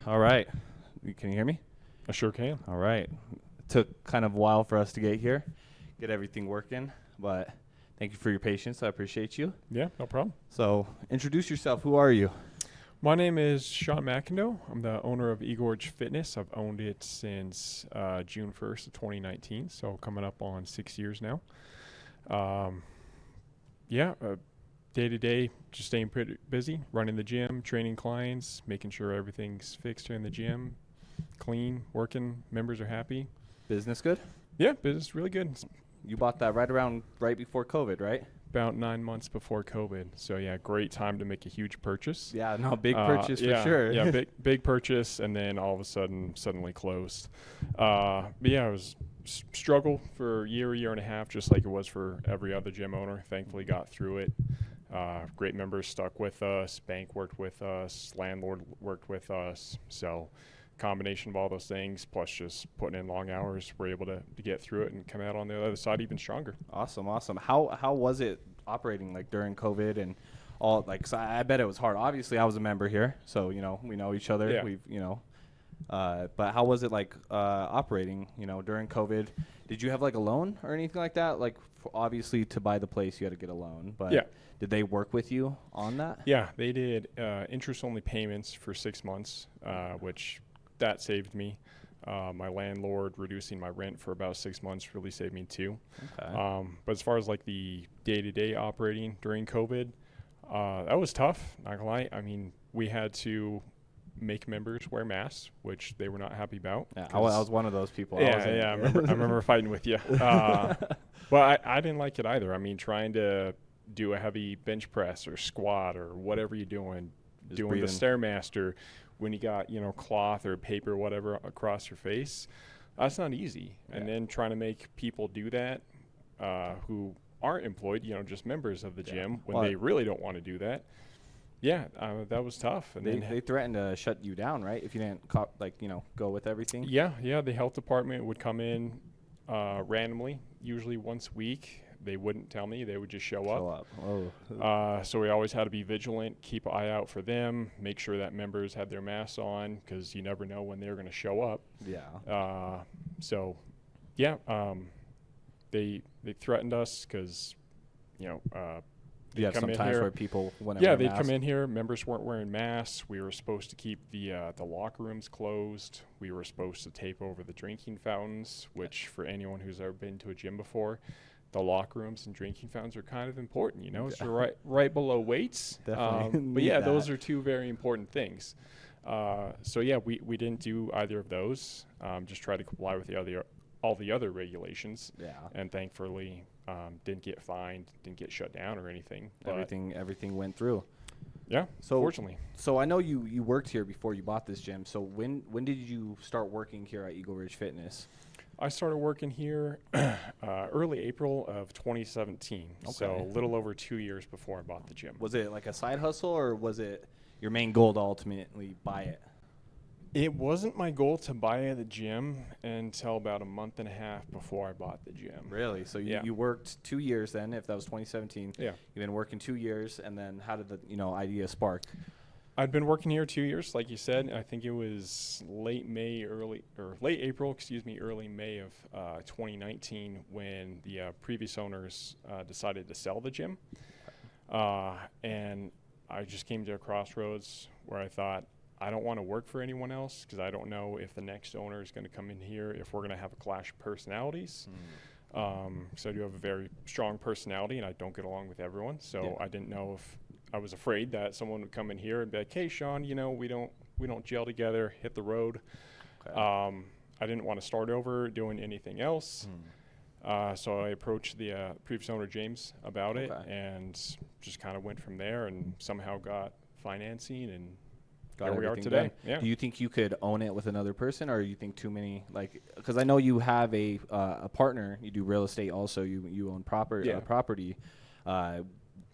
All right. Can you hear me? I sure can. All right. It took kind of a while for us to get here, get everything working, but thank you for your patience. I appreciate you. Yeah, no problem. So introduce yourself. Who are you? My name is Sean Maclndoe. I'm the owner of Eagleridge Fitness. I've owned it since June 1st of 2019, so coming up on 6 years now. Day-to-day, just staying pretty busy, running the gym, training clients, making sure everything's fixed here in the gym, clean, working, members are happy. Business good? Yeah, business really good. It's You bought that right before COVID, right? about 9 months before COVID. So, yeah, great time to make a huge purchase. Yeah, no, big purchase for sure. Yeah, big purchase, and then all of a sudden, suddenly closed. But yeah, it was struggle for a year and a half, just like it was for every other gym owner. Thankfully, got through it. Great members stuck with us. Bank worked with us. Landlord worked with us. So, combination of all those things, plus just putting in long hours, we're able to get through it and come out on the other side even stronger. Awesome. How was it operating like during COVID and all? Like, 'cause I bet it was hard. Obviously, I was a member here, so we know each other. Yeah. But how was it like operating? During COVID, did you have like a loan or anything like that? Like, obviously, to buy the place, you had to get a loan. But Yeah. Did they work with you on that? Yeah, they did interest-only payments for 6 months, which that saved me. My landlord reducing my rent for about 6 months really saved me too. Okay. But as far as like the day-to-day operating during COVID, that was tough, not gonna lie. I mean, we had to make members wear masks, which they were not happy about. Yeah, I was one of those people. I remember fighting with you. But I didn't like it either. I mean, trying to do a heavy bench press or squat or whatever you're doing, doing breathing. the Stairmaster when you got, cloth or paper or whatever across your face, that's not easy. Yeah. And then trying to make people do that who aren't employed, just members of the gym when they really don't want to do that. Yeah, that was tough. And They threatened to shut you down, right? If you didn't go with everything. Yeah, the health department would come in randomly, usually once a week. They wouldn't tell me. They would just show up. Oh. So we always had to be vigilant, keep an eye out for them, make sure that members had their masks on because you never know when they're going to show up. Yeah. They threatened us because, You have some times where people wouldn't yeah, wear they'd masks. come in here. Members weren't wearing masks. We were supposed to keep the locker rooms closed. We were supposed to tape over the drinking fountains, which for anyone who's ever been to a gym before, the locker rooms and drinking fountains are kind of important. It's right below weights. Definitely. But yeah, those are two very important things. We didn't do either of those. Just try to comply with all the other regulations. Yeah. And thankfully, didn't get fined, didn't get shut down or anything. Everything went through. Yeah. Fortunately. So I know you worked here before you bought this gym. So when did you start working here at Eagleridge Fitness? I started working here early April of 2017, so a little over 2 years before I bought the gym. Was it like a side hustle, or was it your main goal to ultimately buy it? It wasn't my goal to buy the gym until about a month and a half before I bought the gym. Really? So you worked 2 years then, if that was 2017. Yeah. You've been working 2 years, and then how did the idea spark? I'd been working here 2 years, like you said. I think it was late April, early May of 2019 when the previous owners decided to sell the gym. And I just came to a crossroads where I thought, I don't want to work for anyone else because I don't know if the next owner is going to come in here, if we're going to have a clash of personalities. So I do have a very strong personality, and I don't get along with everyone. So I didn't know if I was afraid that someone would come in here and be like, "Hey, Sean, we don't gel together. Hit the road." Okay. I didn't want to start over doing anything else. So I approached the previous owner, James, about it, and just kind of went from there and somehow got financing, and here we are today. Yeah. Do you think you could own it with another person, or you think too many, because I know you have a partner, you do real estate also, you own property.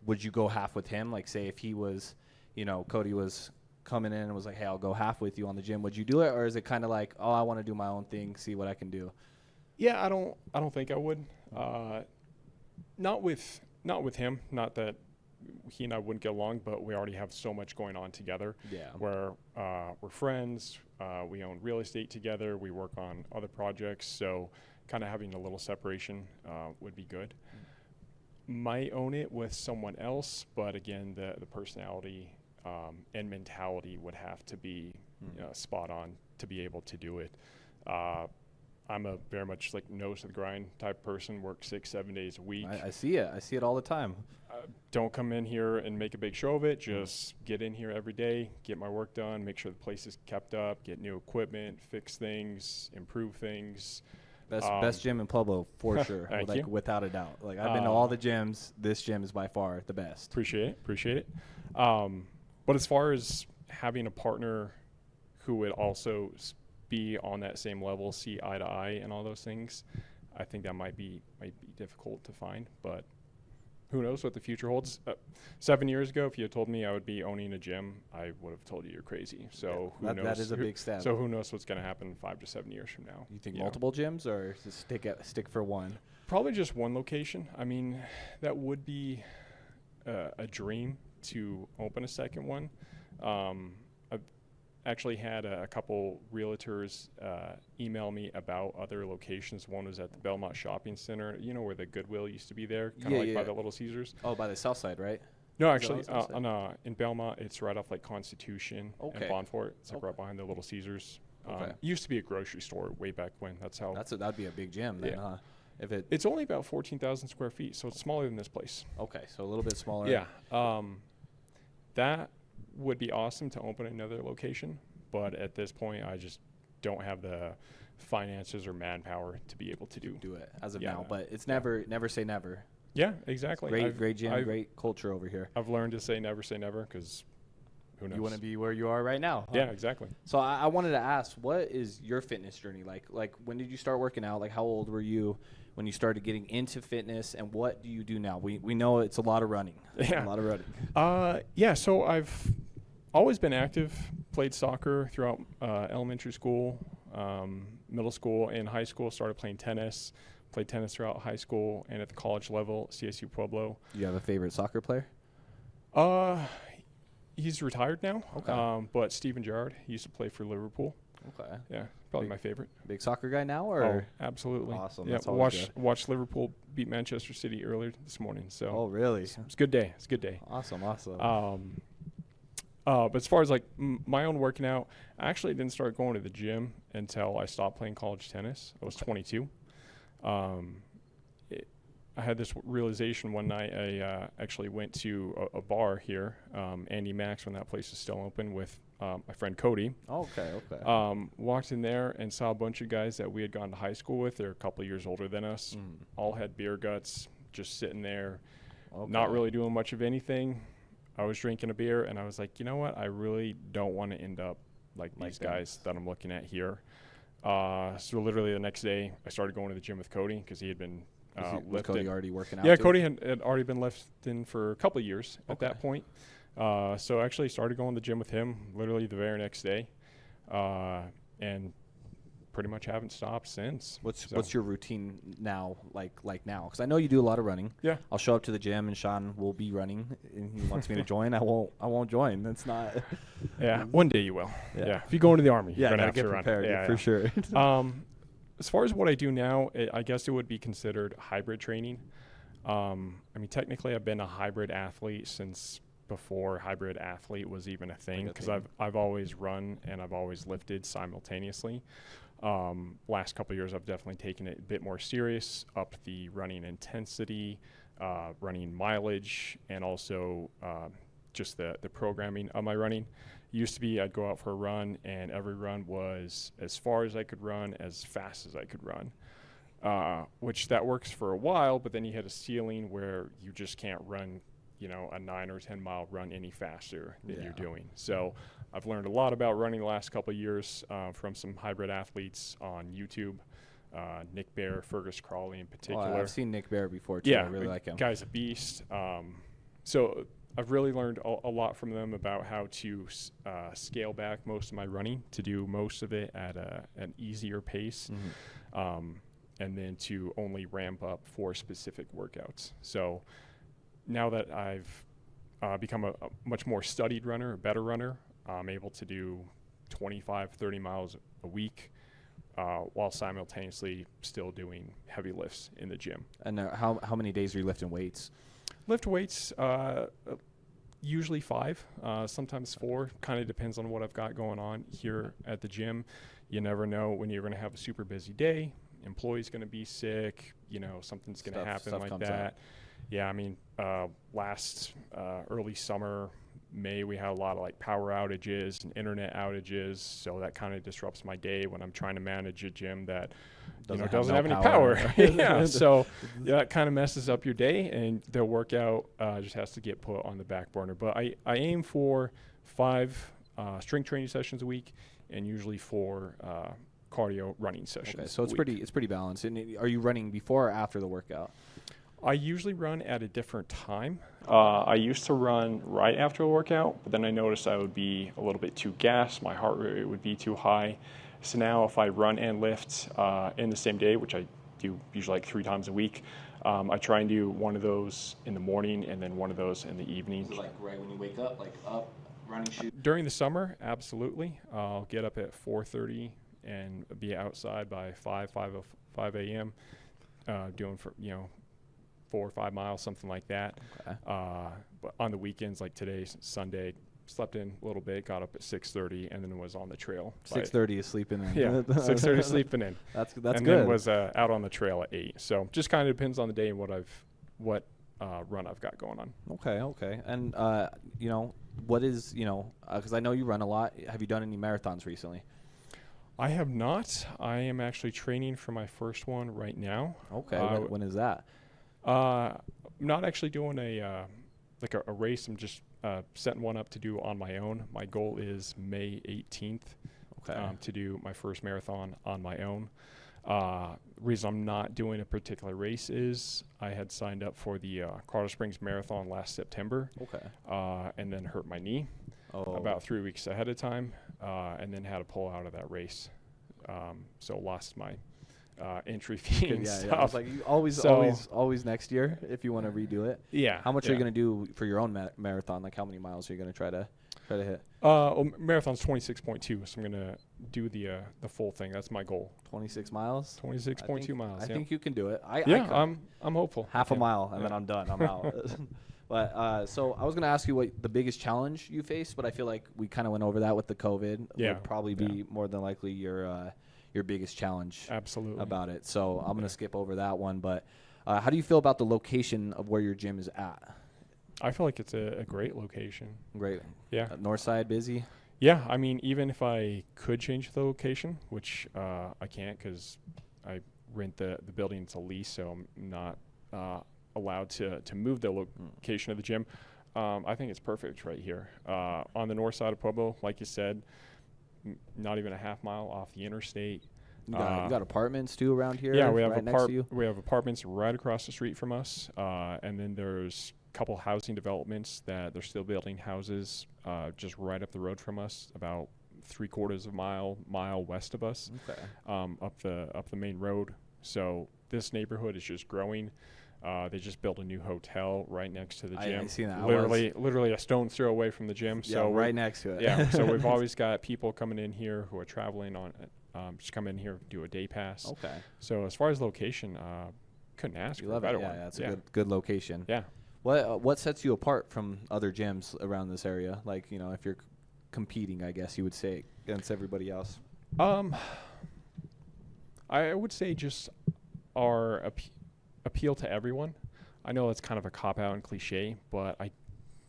Would you go half with him? Like, say if he was, Cody was coming in and was like, "Hey, I'll go half with you on the gym." Would you do it, or is it kind of like, "Oh, I want to do my own thing, see what I can do"? Yeah, I don't think I would. Not with him. Not that he and I wouldn't get along, but we already have so much going on together. Yeah. Where we're friends, we own real estate together, we work on other projects, so kind of having a little separation would be good. Might own it with someone else, but again, the personality and mentality would have to be spot on to be able to do it. I'm a very much like nose to the grind type person, work 6-7 days a week. I see it. I see it all the time. Don't come in here and make a big show of it. Just get in here every day, get my work done, make sure the place is kept up, get new equipment, fix things, improve things. Best gym in Pueblo for sure. Thank you. Without a doubt. Like I've been to all the gyms. This gym is by far the best. Appreciate it. But as far as having a partner who would also be on that same level, see eye to eye and all those things, I think that might be difficult to find, but who knows what the future holds. 7 years ago, if you had told me I would be owning a gym, I would have told you you're crazy. So who knows? That is a big step. So who knows what's going to happen 5 to 7 years from now? You think multiple gyms or just stick for one? Probably just one location. I mean, that would be a dream to open a second one. I've actually had a couple realtors email me about other locations. One was at the Belmont Shopping Center, you know, where the Goodwill used to be there, kind of by the Little Caesars. Oh, by the south side, right? No, actually, in Belmont, it's right off like Constitution and Bonfort. It's like right behind the Little Caesars. It used to be a grocery store way back when. That'd be a big gym then, huh? It's only about 14,000 square feet, so it's smaller than this place. Okay, so a little bit smaller. Yeah. That would be awesome to open another location, but at this point, I just don't have the finances or manpower to be able to do it as of now. But it's never say never. Yeah, exactly. Great gym, great culture over here. I've learned to say never because who knows? You want to be where you are right now. Huh? Yeah, exactly. So I wanted to ask, what is your fitness journey like? Like, when did you start working out? Like, how old were you when you started getting into fitness, and what do you do now? We know it's a lot of running. Yeah. A lot of running. So I've always been active, played soccer throughout elementary school, middle school, and high school. Started playing tennis. Played tennis throughout high school and at the college level, CSU Pueblo. Do you have a favorite soccer player? He's retired now. Okay. But Steven Gerrard, he used to play for Liverpool. Okay. Yeah, probably my favorite. Big soccer guy now, or? Oh, absolutely. Awesome. Yeah, watched Liverpool beat Manchester City earlier this morning. So. Oh, really? It's a good day. Awesome. But as far as like my own working out, I actually didn't start going to the gym until I stopped playing college tennis. I was 22. I had this realization one night. I actually went to a bar here, Andy Max, when that place was still open, with my friend Cody. Okay. Walked in there and saw a bunch of guys that we had gone to high school with. They're a couple of years older than us. All had beer guts, just sitting there, not really doing much of anything. I was drinking a beer, and I was like, you know what? I really don't want to end up like these guys that I'm looking at here. So literally the next day, I started going to the gym with Cody because he had been was Cody already working out? Yeah, Cody had already been lifting for a couple of years at that point. So I actually started going to the gym with him literally the very next day, and pretty much haven't stopped since. What's your routine now like now? Because I know you do a lot of running. Yeah. I'll show up to the gym and Sean will be running and he wants me to join. I won't join. That's not. Yeah. One day you will. Yeah. If you go into the Army, you're gonna have to run. Yeah, for sure. As far as what I do now, I guess it would be considered hybrid training. I mean, technically, I've been a hybrid athlete since before hybrid athlete was even a thing, because I've always run and I've always lifted simultaneously. Last couple of years, I've definitely taken it a bit more serious, up the running intensity, running mileage, and also just the programming of my running. Used to be I'd go out for a run, and every run was as far as I could run, as fast as I could run, which that works for a while, but then you hit a ceiling where you just can't run, a 9 or 10 mile run any faster than you're doing. So I've learned a lot about running the last couple of years from some hybrid athletes on YouTube. Nick Bear, Fergus Crawley in particular. I've seen Nick Bear before too. Yeah, I really like him. Guy's a beast. So I've really learned a lot from them about how to scale back most of my running, to do most of it at an easier pace, and then to only ramp up for specific workouts. So now that I've become a much more studied runner, a better runner. I'm able to do 25, 30 miles a week while simultaneously still doing heavy lifts in the gym. And how many days are you lifting weights? Lift weights, usually 5, sometimes 4. Kind of depends on what I've got going on here at the gym. You never know when you're going to have a super busy day. Employee's going to be sick. Something's going to happen like that. Up. Yeah, I mean, last early summer, May, we had a lot of like power outages and internet outages, so that kind of disrupts my day when I'm trying to manage a gym that doesn't have any power. Yeah, so that kind of messes up your day, and the workout just has to get put on the back burner. But I aim for 5 strength training sessions a week, and usually 4 cardio running sessions. Okay, so it's pretty balanced. And are you running before or after the workout? I usually run at a different time. I used to run right after a workout, but then I noticed I would be a little bit too gassed. My heart rate would be too high. So now if I run and lift in the same day, which I do usually like 3 times a week, I try and do one of those in the morning and then one of those in the evening. So like right when you wake up, like up, running shoes? During the summer, absolutely. I'll get up at 4:30 and be outside by 5 a.m. Doing 4 or 5 miles, something like that. Okay. But on the weekends, like today, Sunday, slept in a little bit, got up at 6:30, and then was on the trail. 6:30 is sleeping in. Yeah, 6:30 sleeping in. That's and good. And then was out on the trail at 8. So just kind of depends on the day and what run I've got going on. Okay. And what is because I know you run a lot. Have you done any marathons recently? I have not. I am actually training for my first one right now. Okay. When is that? I'm not actually doing a race. I'm just setting one up to do on my own. My goal is May 18th to do my first marathon on my own. Reason I'm not doing a particular race is I had signed up for the Colorado Springs Marathon last September. Okay. And then hurt my knee about 3 weeks ahead of time, and then had to pull out of that race. So lost my entry fee and stuff. Yeah. It's like you always next year if you want to redo it. Yeah. How much are you going to do for your own marathon? Like how many miles are you going to try to hit? Marathon's 26.2, so I'm going to do the full thing. That's my goal. 26 miles? 26.2 miles. I think you can do it. I'm hopeful. Half a mile and then I'm done. I'm out. But so I was going to ask you what the biggest challenge you faced, but I feel like we kind of went over that with the COVID. Yeah. Would probably be more than likely your biggest challenge. Absolutely. About it. So I'm going to skip over that one. But how do you feel about the location of where your gym is at? I feel like it's a great location. Great. Yeah. North side busy? Yeah. I mean, even if I could change the location, which I can't because I rent the building. It's a lease, so I'm not allowed to move the location of the gym. I think it's perfect right here. On the north side of Pueblo, like you said, not even a half mile off the interstate. You got apartments too around here? Yeah, we have right next to you? We have apartments right across the street from us, and then there's a couple housing developments that they're still building houses just right up the road from us, about 3/4 of a mile west of us. Okay. Up the main road. So this neighborhood is just growing. They just built a new hotel right next to the gym. I see that. Literally a stone's throw away from the gym. Yeah, so right next to it. Yeah. So we've always got people coming in here who are traveling on, just come in here, do a day pass. Okay. So as far as location, couldn't ask for a better one. Yeah, that's a good location. Yeah. What sets you apart from other gyms around this area? Like, if you're competing, I guess you would say, against everybody else. I would say just our appeal to everyone. I know that's kind of a cop-out and cliche, but I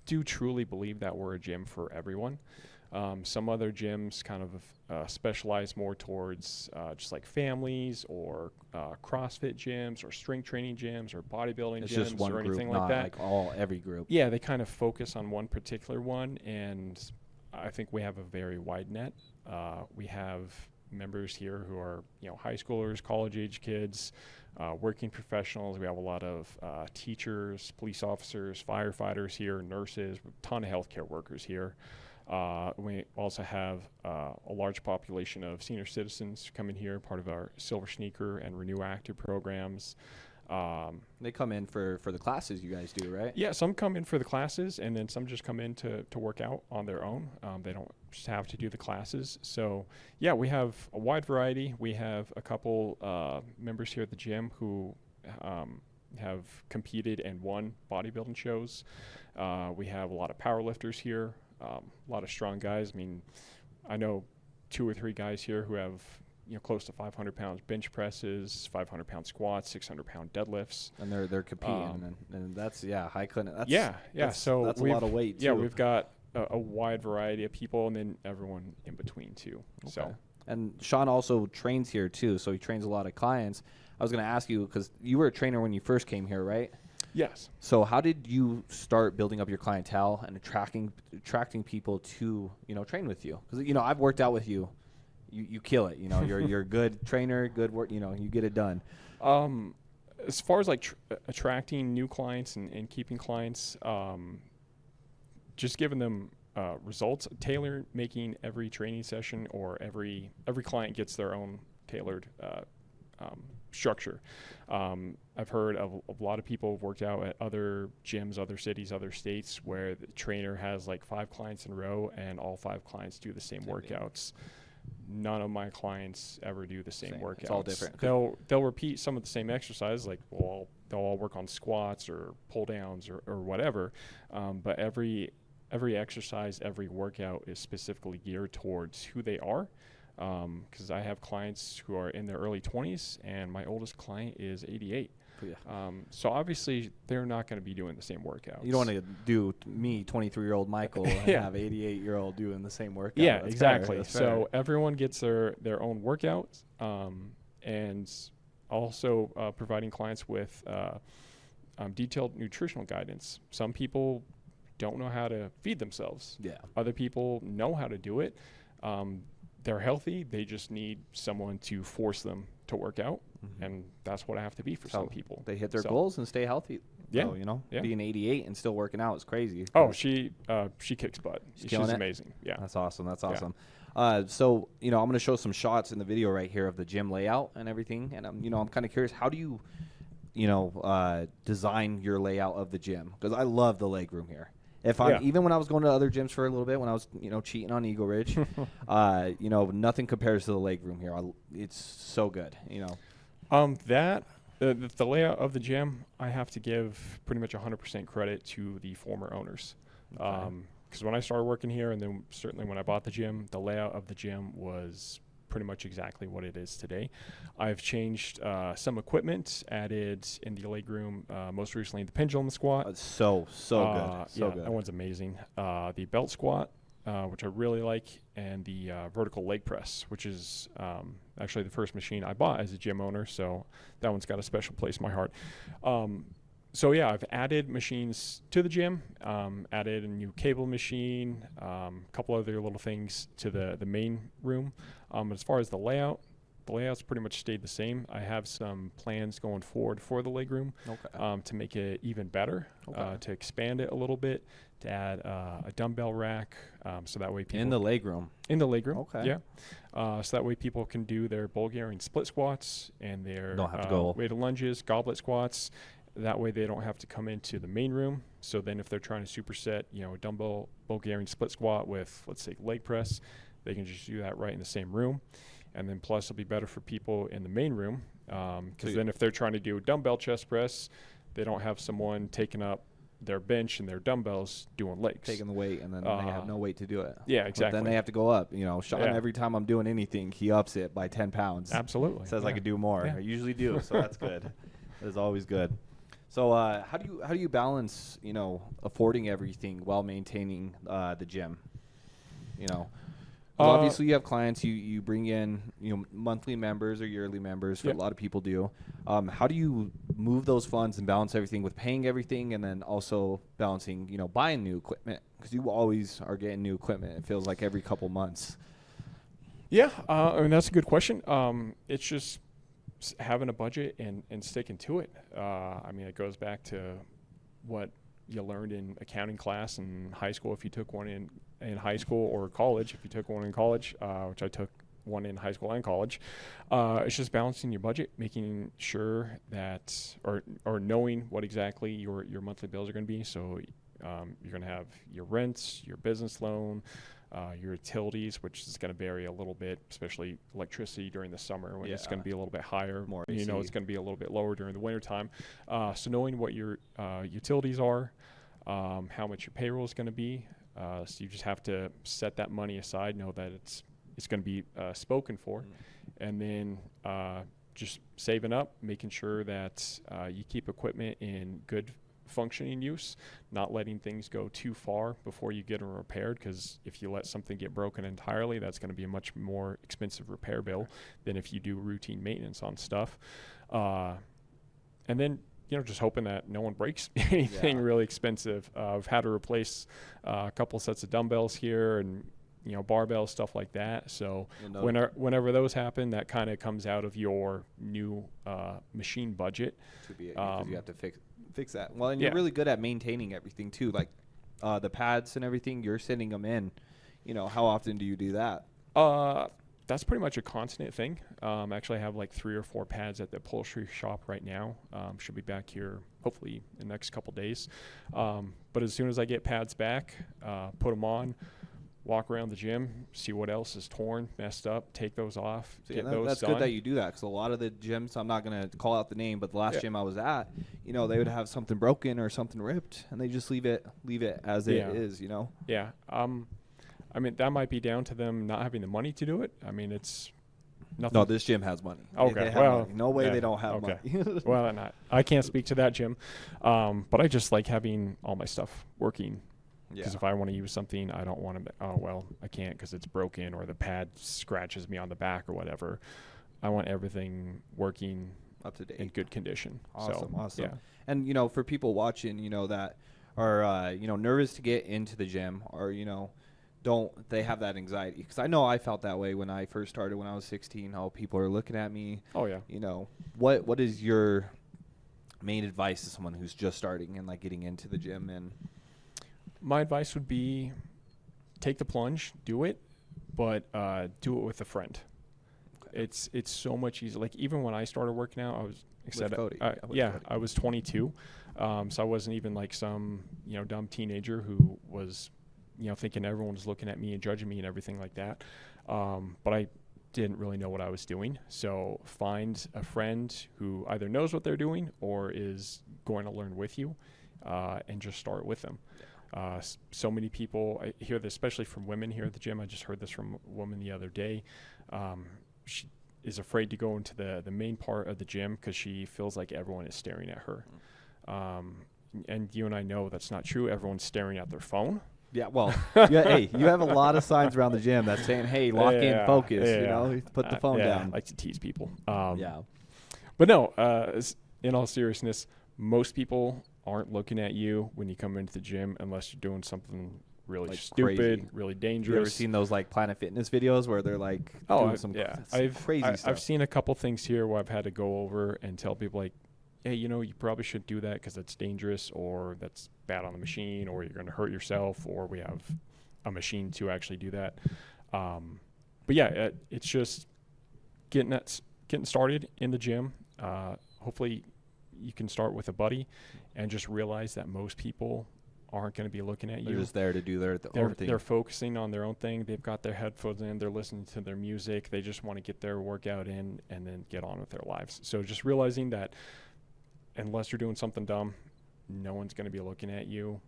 do truly believe that we're a gym for everyone. Some other gyms kind of specialize more towards just like families or CrossFit gyms or strength training gyms or bodybuilding it's gyms just one or group, anything not like that. Every group. Yeah, they kind of focus on one particular one, and I think we have a very wide net. We have members here who are high schoolers, college-age kids, working professionals. We have a lot of teachers, police officers, firefighters here, nurses, a ton of healthcare workers here. We also have a large population of senior citizens coming here, part of our Silver Sneaker and Renew Active programs. They come in for the classes you guys do, right? Yeah, some come in for the classes, and then some just come in to work out on their own. They don't just have to do the classes. So, yeah, we have a wide variety. We have a couple members here at the gym who have competed and won bodybuilding shows. We have a lot of powerlifters here, a lot of strong guys. I mean, I know 2 or 3 guys here who have close to 500 pounds bench presses, 500 pound squats, 600 pound deadlifts, And they're competing, and that's high clinic. So that's a lot of weight. Yeah, too. we've got a wide variety of people, and then everyone in between too. Okay. So, and Sean also trains here too, so he trains a lot of clients. I was going to ask you, because you were a trainer when you first came here, right? yes. So how did you start building up your clientele and attracting people to train with you? Because I've worked out with you. You kill it. You're a good trainer, good work. You get it done. As far as like attracting new clients and keeping clients, just giving them results, making every training session, or every client gets their own tailored structure. I've heard of a lot of people who've worked out at other gyms, other cities, other states, where the trainer has like 5 clients in a row, and all 5 clients do the same workouts. None of my clients ever do the same workouts. It's all different. They'll repeat some of the same exercises, like they'll all work on squats or pull downs or whatever. But every exercise, every workout is specifically geared towards who they are. Because I have clients who are in their early 20s, and my oldest client is 88. Yeah. So obviously they're not going to be doing the same workouts. You don't want to do me, 23-year-old Michael, and have 88-year-old doing the same workout. Yeah, That's exactly. fair. So everyone gets their own workout, and also providing clients with detailed nutritional guidance. Some people don't know how to feed themselves. Yeah. Other people know how to do it. They're healthy. They just need someone to force them to work out, and that's what I have to be for some people. They hit their goals and stay healthy. Yeah. So, being 88 and still working out is crazy. Oh, she kicks butt. She's killing it? amazing. Yeah. That's awesome. So, I'm going to show some shots in the video right here of the gym layout and everything. And I'm kind of curious, how do you, design your layout of the gym? Because I love the leg room here. Even when I was going to other gyms for a little bit, when I was, cheating on Eagleridge, nothing compares to the leg room here. It's so good, The layout of the gym, I have to give pretty much 100% credit to the former owners. Because when I started working here, and then certainly when I bought the gym, the layout of the gym was pretty much exactly what it is today. I've changed some equipment, added in the leg room, most recently the pendulum squat. So good. That one's amazing. The belt squat, which I really like, and the vertical leg press, which is actually the first machine I bought as a gym owner, so that one's got a special place in my heart. So yeah, I've added machines to the gym, added a new cable machine, a couple other little things to the main room. As far as the layout's pretty much stayed the same. I have some plans going forward for the leg room to make it even better, to expand it a little bit, to add a dumbbell rack, so that way people... In the leg room? In the leg room, okay. Yeah. So that way people can do their Bulgarian split squats and their don't have to go weighted lunges, goblet squats. That way they don't have to come into the main room. So then if they're trying to superset, a dumbbell Bulgarian split squat with, let's say, leg press, they can just do that right in the same room. And then plus it'll be better for people in the main room, because then if they're trying to do a dumbbell chest press, they don't have someone taking up their bench and their dumbbells doing legs. Taking the weight, and then they have no weight to do it. Yeah, exactly. But then they have to go up. Sean, every time I'm doing anything, he ups it by 10 pounds. Absolutely. Says I could do more. Yeah. I usually do, so that's good. That is always good. So how do you balance, affording everything while maintaining the gym? 'Cause obviously you have clients, you bring in, monthly members or yearly members, a lot of people do. How do you move those funds and balance everything with paying everything, and then also balancing, buying new equipment? Because you always are getting new equipment. It feels like every couple months. Yeah, that's a good question. It's just having a budget and sticking to it. It goes back to what you learned in accounting class in high school, if you took one in high school, or college if you took one in college, which I took one in high school and college. It's just balancing your budget, making sure that, or knowing what exactly your monthly bills are going to be. So you're going to have your rents, your business loan, your utilities, which is going to vary a little bit, especially electricity during the summer when it's going to be a little bit higher. More you know, it's going to be a little bit lower during the winter time. So knowing what your utilities are, how much your payroll is going to be. So you just have to set that money aside, know that it's going to be spoken for, and then just saving up, making sure that you keep equipment in good functioning use, not letting things go too far before you get them repaired, because if you let something get broken entirely, that's going to be a much more expensive repair bill than if you do routine maintenance on stuff. And then, you know, just hoping that no one breaks anything really expensive. I've had to replace a couple sets of dumbbells here and, you know, barbells, stuff like that. So whenever those happen, that kind of comes out of your new machine budget. Because you have to fix that. Well, and you're really good at maintaining everything too, like the pads and everything. You're sending them in. You know, how often do you do that? That's pretty much a constant thing. Actually, I have like 3 or 4 pads at the upholstery shop right now. Should be back here hopefully in the next couple days. But as soon as I get pads back, put them on, walk around the gym, see what else is torn, messed up, take those off, get those that's done. good that you do that, because a lot of the gyms, I'm not going to call out the name, but the last gym I was at, you know, they would have something broken or something ripped, and they just leave it as it is, you know? Yeah. I mean, that might be down to them not having the money to do it. I mean, it's nothing. No, this gym has money. Okay. They have money. No way they don't have money. Well, I can't speak to that gym, but I just like having all my stuff working. Because if I want to use something, I don't want to, I can't because it's broken or the pad scratches me on the back or whatever. I want everything working up to date, in good condition. Awesome. Yeah. And, you know, for people watching, you know, that are, you know, nervous to get into the gym, or, you know, they have that anxiety. Because I know I felt that way when I first started when I was 16, how people are looking at me. Oh, yeah. You know, what is your main advice to someone who's just starting and, like, getting into the gym? And my advice would be take the plunge, do it, but do it with a friend. Okay. It's so much easier. Like, even when I started working out, I was 22. So I wasn't even like some, you know, dumb teenager who was, you know, thinking everyone was looking at me and judging me and everything like that. But I didn't really know what I was doing. So find a friend who either knows what they're doing or is going to learn with you, and just start with them. So many people, I hear this, especially from women here at the gym. I just heard this from a woman the other day. She is afraid to go into the main part of the gym because she feels like everyone is staring at her. And you and I know that's not true. Everyone's staring at their phone. Yeah, well, hey, you have a lot of signs around the gym that's saying, hey, lock in, focus, you know, put the phone down. I like to tease people. But no, in all seriousness, most people aren't looking at you when you come into the gym unless you're doing something really like stupid, crazy. Really dangerous. You ever seen those like Planet Fitness videos where they're like doing some crazy stuff? I've seen a couple things here where I've had to go over and tell people like, hey, you know, you probably shouldn't do that because that's dangerous, or that's bad on the machine, or you're going to hurt yourself, or we have a machine to actually do that. But yeah, it's just getting started in the gym. Hopefully you can start with a buddy and just realize that most people aren't going to be looking at you. They're just there to do their own thing. They're focusing on their own thing. They've got their headphones in. They're listening to their music. They just want to get their workout in and then get on with their lives. So just realizing that unless you're doing something dumb, no one's going to be looking at you.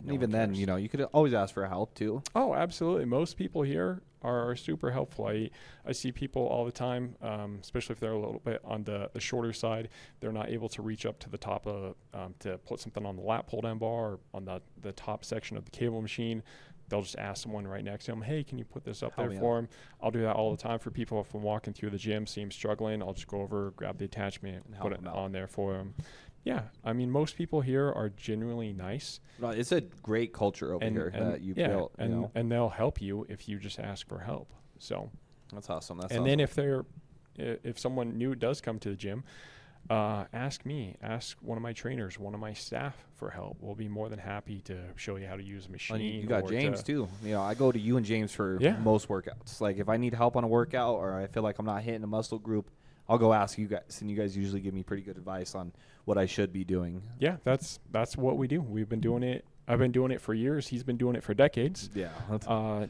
No, even then, you know, you could always ask for help too. Oh, absolutely. Most people here are super helpful. I see people all the time, especially if they're a little bit on the shorter side. They're not able to reach up to the top of to put something on the lat pull down bar or on the top section of the cable machine. They'll just ask someone right next to them, hey, can you put this up there for them? I'll do that all the time for people. If I'm walking through the gym, see them struggling, I'll just go over, grab the attachment, and put it on there for them. Yeah, I mean, most people here are genuinely nice. No, it's a great culture over here that you've built. And they'll help you if you just ask for help. So that's awesome. Then if someone new does come to the gym, ask me, ask one of my trainers, one of my staff for help. We'll be more than happy to show you how to use a machine. You got James too. You know, I go to you and James for most workouts. Like if I need help on a workout or I feel like I'm not hitting a muscle group, I'll go ask you guys, and you guys usually give me pretty good advice on what I should be doing. Yeah, that's what we do. We've been doing it. I've been doing it for years. He's been doing it for decades. Yeah.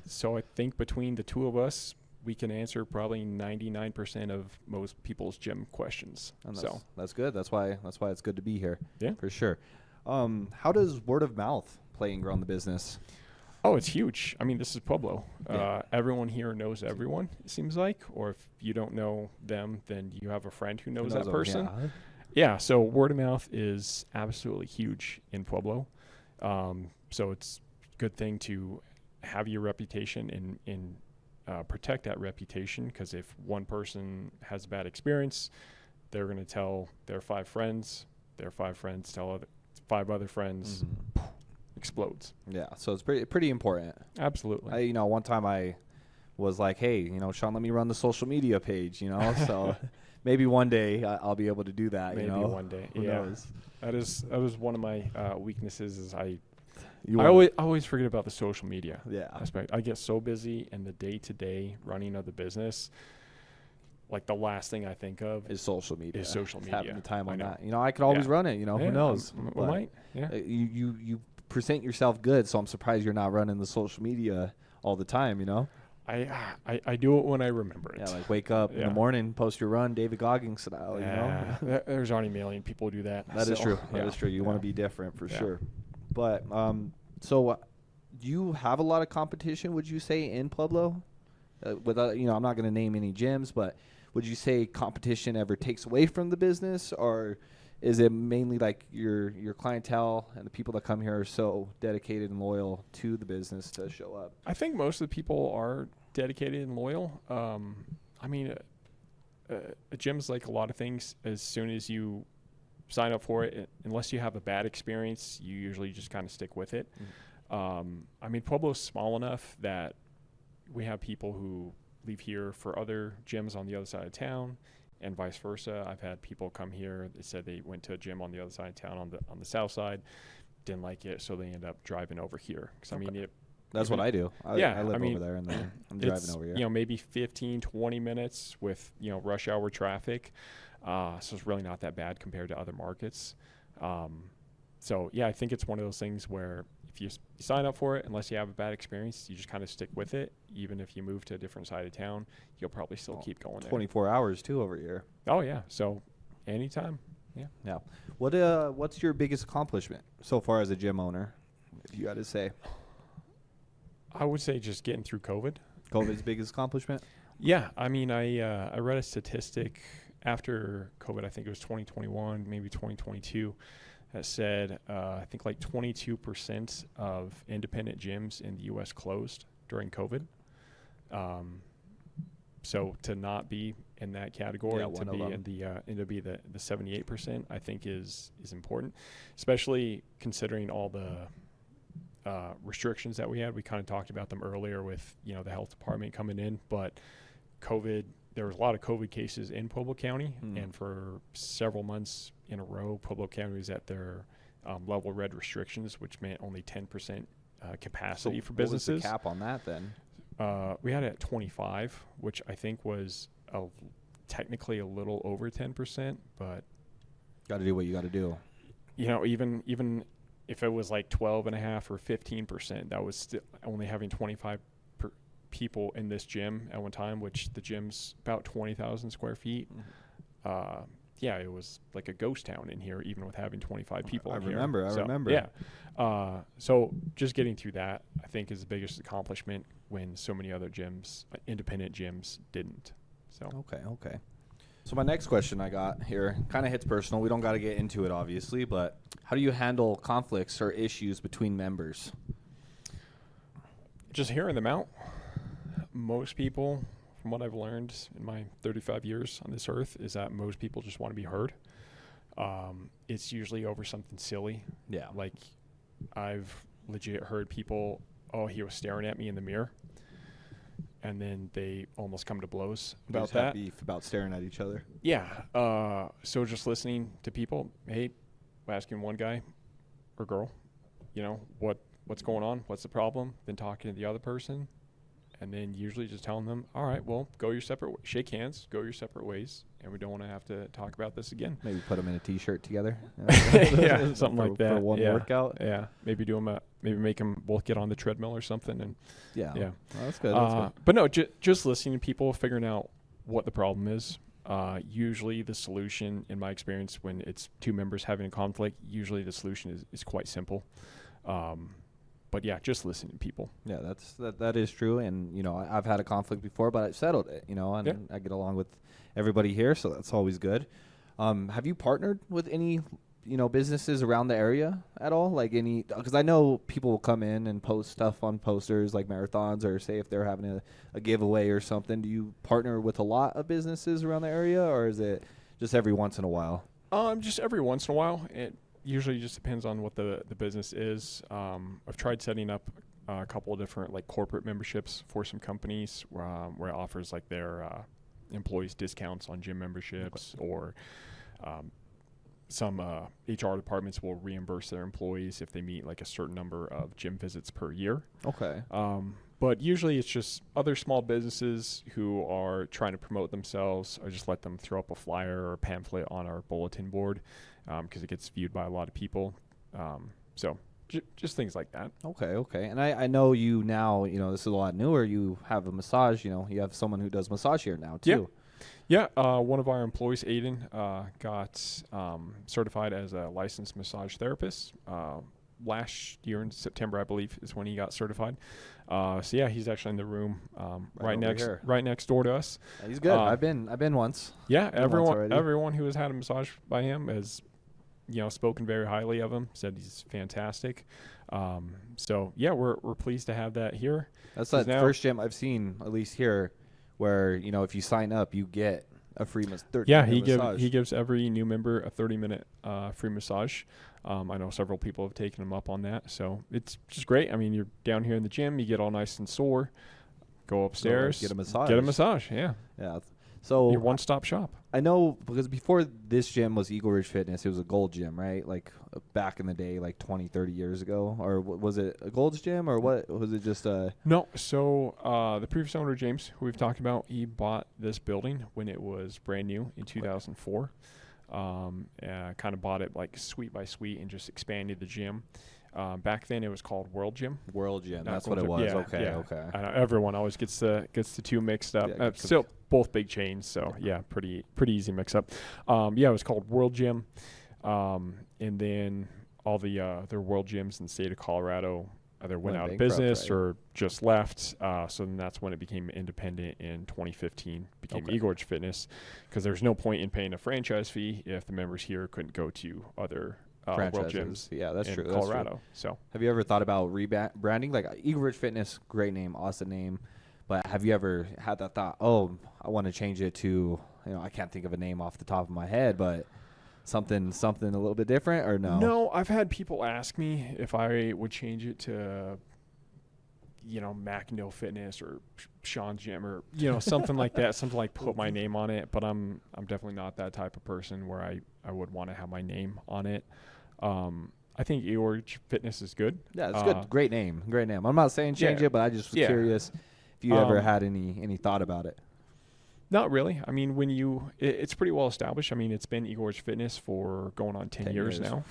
So I think between the two of us, we can answer probably 99% of most people's gym questions. And so that's good. That's why it's good to be here. Yeah, for sure. How does word of mouth play and grow in the business? Oh, it's huge. I mean, this is Pueblo. Yeah. Everyone here knows everyone, it seems like. Or if you don't know them, then you have a friend who knows that person. Yeah, so word of mouth is absolutely huge in Pueblo. So it's a good thing to have your reputation and protect that reputation, because if one person has a bad experience, they're going to tell their 5 friends. Their 5 friends tell 5 other friends. Mm-hmm. Explodes. Yeah, so it's pretty important. Absolutely. One time I was like, hey, Sean, let me run the social media page, so maybe one day I'll be able to do that. Maybe one day. Who knows? That is one of my weaknesses. Is I always forget about the social media aspect. I get so busy in the day-to-day running of the business. Like the last thing I think of is social media. Having the time on that. I could always run it. Who knows? You present yourself good, so I'm surprised you're not running the social media all the time. I do it when I remember it. Yeah, like wake up in the morning, post your run, David Goggins style. There's already a million people who do that. That is true. That is true. You want to be different for sure. But so do you have a lot of competition? Would you say in Pueblo? Without I'm not going to name any gyms, but would you say competition ever takes away from the business, or is it mainly like your clientele and the people that come here are so dedicated and loyal to the business to show up? I think most of the people are dedicated and loyal. I mean, a gym's like a lot of things. As soon as you sign up for it, unless you have a bad experience, you usually just kind of stick with it. Mm-hmm. I mean, Pueblo's small enough that we have people who leave here for other gyms on the other side of town, and vice versa. I've had people come here. They said they went to a gym on the other side of town on the south side, didn't like it, so they end up driving over here. Because I mean, that's what I do. I live over there, and then I'm driving over here. Maybe 15, 20 minutes with rush hour traffic. So it's really not that bad compared to other markets. So I think it's one of those things where if you sign up for it, unless you have a bad experience, you just kind of stick with it. Even if you move to a different side of town, you'll probably still keep going 24 hours too over here. Oh yeah. So anytime. Yeah. What's your biggest accomplishment so far as a gym owner, if you got to say? I would say just getting through COVID. COVID's biggest accomplishment? Yeah. I mean, I read a statistic after COVID, I think it was 2021, maybe 2022, that said I think like 22% of independent gyms in the U.S. closed during COVID. So to not be in that category, to be the 78%, I think is important, especially considering all the restrictions that we had. We kind of talked about them earlier with the health department coming in, but COVID. There was a lot of COVID cases in Pueblo County, and for several months in a row, Pueblo County was at their level red restrictions, which meant only 10% capacity for businesses. What was the cap on that then? We had it at 25, which I think was technically a little over 10%, but got to do what you got to do. Even if it was like 12.5 or 15%, that was still only having 25 people in this gym at one time, which the gym's about 20,000 square feet. Mm-hmm. It was like a ghost town in here, even with having 25 people in here. I remember. Yeah. So just getting through that, I think, is the biggest accomplishment when so many other gyms, independent gyms, didn't. So Okay. So my next question I got here kind of hits personal. We don't got to get into it, obviously, but how do you handle conflicts or issues between members? Just hearing them out. Most people, from what I've learned in my 35 years on this earth, is that most people just want to be heard. It's usually over something silly. Yeah. Like I've legit heard people, he was staring at me in the mirror. and then they almost come to blows You about just have that. beef about staring at each other. Yeah. So just listening to people, hey, asking one guy or girl, what's going on? What's the problem? Then talking to the other person. And then usually just telling them, all right, well, go your separate ways. Shake hands, go your separate ways. And we don't want to have to talk about this again. Maybe put them in a T-shirt together. Yeah, something like that. For one workout. Yeah. Maybe maybe make them both get on the treadmill or something. And Yeah. Yeah. Well, that's good. That's good. But no, just listening to people, figuring out what the problem is. Usually the solution, in my experience, when it's two members having a conflict, usually the solution is quite simple. But yeah, just listening to people. Yeah, that is true. And, I've had a conflict before, but I settled it, and Yeah. I get along with everybody here, so that's always good. Have you partnered with any, businesses around the area at all? Like because I know people will come in and post stuff on posters like marathons, or say if they're having a giveaway or something. Do you partner with a lot of businesses around the area, or is it just every once in a while? Just every once in a while. It usually just depends on what the business is. I've tried setting up a couple of different like corporate memberships for some companies where it offers like their employees discounts on gym memberships, or some HR departments will reimburse their employees if they meet like a certain number of gym visits per year. Okay. But usually it's just other small businesses who are trying to promote themselves. I just let them throw up a flyer or a pamphlet on our bulletin board because it gets viewed by a lot of people. So just things like that. Okay. And I know you now, this is a lot newer. You have a massage, you have someone who does massage here now too. Yeah. One of our employees, Aiden, got certified as a licensed massage therapist. Last year in September, I believe, is when he got certified. So yeah, he's actually in the room right next door to us. He's good. I've been once. Yeah, everyone who has had a massage by him has, spoken very highly of him. Said he's fantastic. So yeah, we're pleased to have that here. That's the first gym I've seen, at least here, where if you sign up, you get a free massage. Yeah, he gives every new member a 30-minute free massage. I know several people have taken him up on that, so it's just great. I mean, you're down here in the gym, you get all nice and sore, go upstairs, get a massage. Yeah. So your one-stop shop. I know, because before this gym was Eagleridge Fitness, it was a gold gym, right? Like back in the day, like 20, 30 years ago. Or was it a Gold's gym, or what? Was it just a... No. So the previous owner, James, who we've talked about, he bought this building when it was brand new in 2004. Kind of bought it like suite by suite and just expanded the gym. Back then it was called World Gym. World Gym, that's what it was. Yeah, okay. I know everyone always gets the two mixed up. Still both big chains, so yeah, pretty easy mix up. It was called World Gym, and then all the their World Gyms in the state of Colorado either went out of business, right, or just left. So then that's when it became independent in 2015, became Eagleridge Fitness, because there's no point in paying a franchise fee if the members here couldn't go to other World Gyms. Yeah, that's true. Colorado. That's true. So have you ever thought about rebranding? Like Eagleridge Fitness, great name, awesome name. But have you ever had that thought, I want to change it to, I can't think of a name off the top of my head, but something a little bit different, or no? No, I've had people ask me if I would change it to, Maclndoe Fitness or Sean's Gym, or something like that, something like put my name on it. But I'm definitely not that type of person where I would want to have my name on it. I think Eagleridge Fitness is good. Yeah, it's good. Great name. I'm not saying change it, but I just was curious if you ever had any thought about it. Not really. I mean, it's pretty well established. I mean, it's been Eagleridge Fitness for going on 10 years now.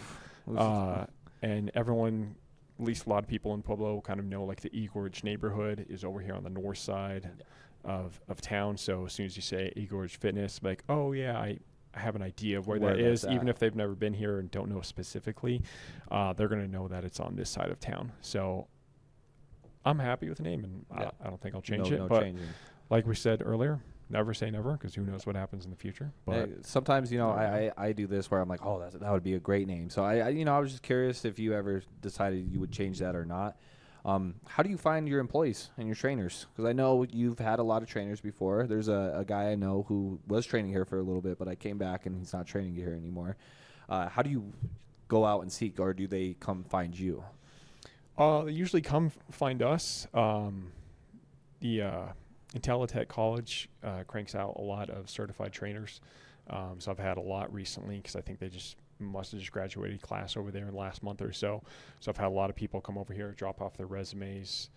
And everyone, at least a lot of people in Pueblo, kind of know like the Eagleridge neighborhood is over here on the north side of town. So as soon as you say Eagleridge Fitness, like, oh yeah, I have an idea of where that is. Even if they've never been here and don't know specifically, they're going to know that it's on this side of town. So I'm happy with the name, and I don't think I'll change it. But like we said earlier, never say never, because who knows what happens in the future. But sometimes, I do this where I'm like, that would be a great name. So I was just curious if you ever decided you would change that or not. How do you find your employees and your trainers? Because I know you've had a lot of trainers before. There's a guy I know who was training here for a little bit, but I came back and he's not training here anymore. How do you go out and seek, or do they come find you? They usually come find us. IntelliTech College cranks out a lot of certified trainers. So I've had a lot recently because I think they must have just graduated class over there in the last month or so. So I've had a lot of people come over here, drop off their resumes,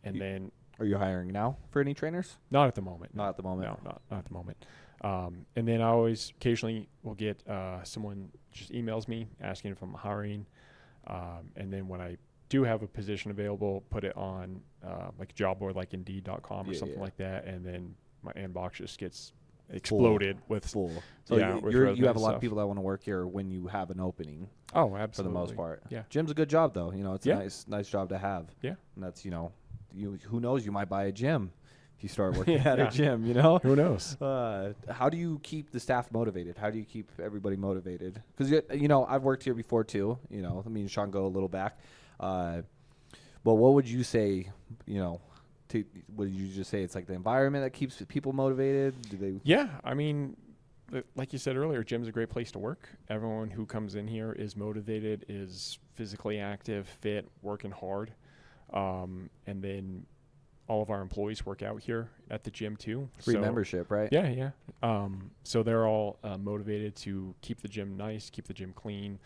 then. Are you hiring now for any trainers? Not at the moment. Not at the moment. No, not at the moment. And then I always occasionally will get someone just emails me asking if I'm hiring. And then when I do have a position available, put it on like a job board like Indeed.com or something like that. And then my inbox just gets exploded with full. So you have a lot of people that want to work here when you have an opening. Oh, absolutely. For the most part. Yeah. Gym's a good job though. It's a nice job to have. Yeah. And that's, who knows, you might buy a gym if you start working at a gym, Who knows? How do you keep the staff motivated? How do you keep everybody motivated? Because, I've worked here before too, me and Sean go a little back. But what would you say, would you just say it's like the environment that keeps people motivated? Yeah. I mean, like you said earlier, gym's a great place to work. Everyone who comes in here is motivated, is physically active, fit, working hard. And then all of our employees work out here at the gym too. Free membership, right? Yeah. So they're all motivated to keep the gym nice, keep the gym clean.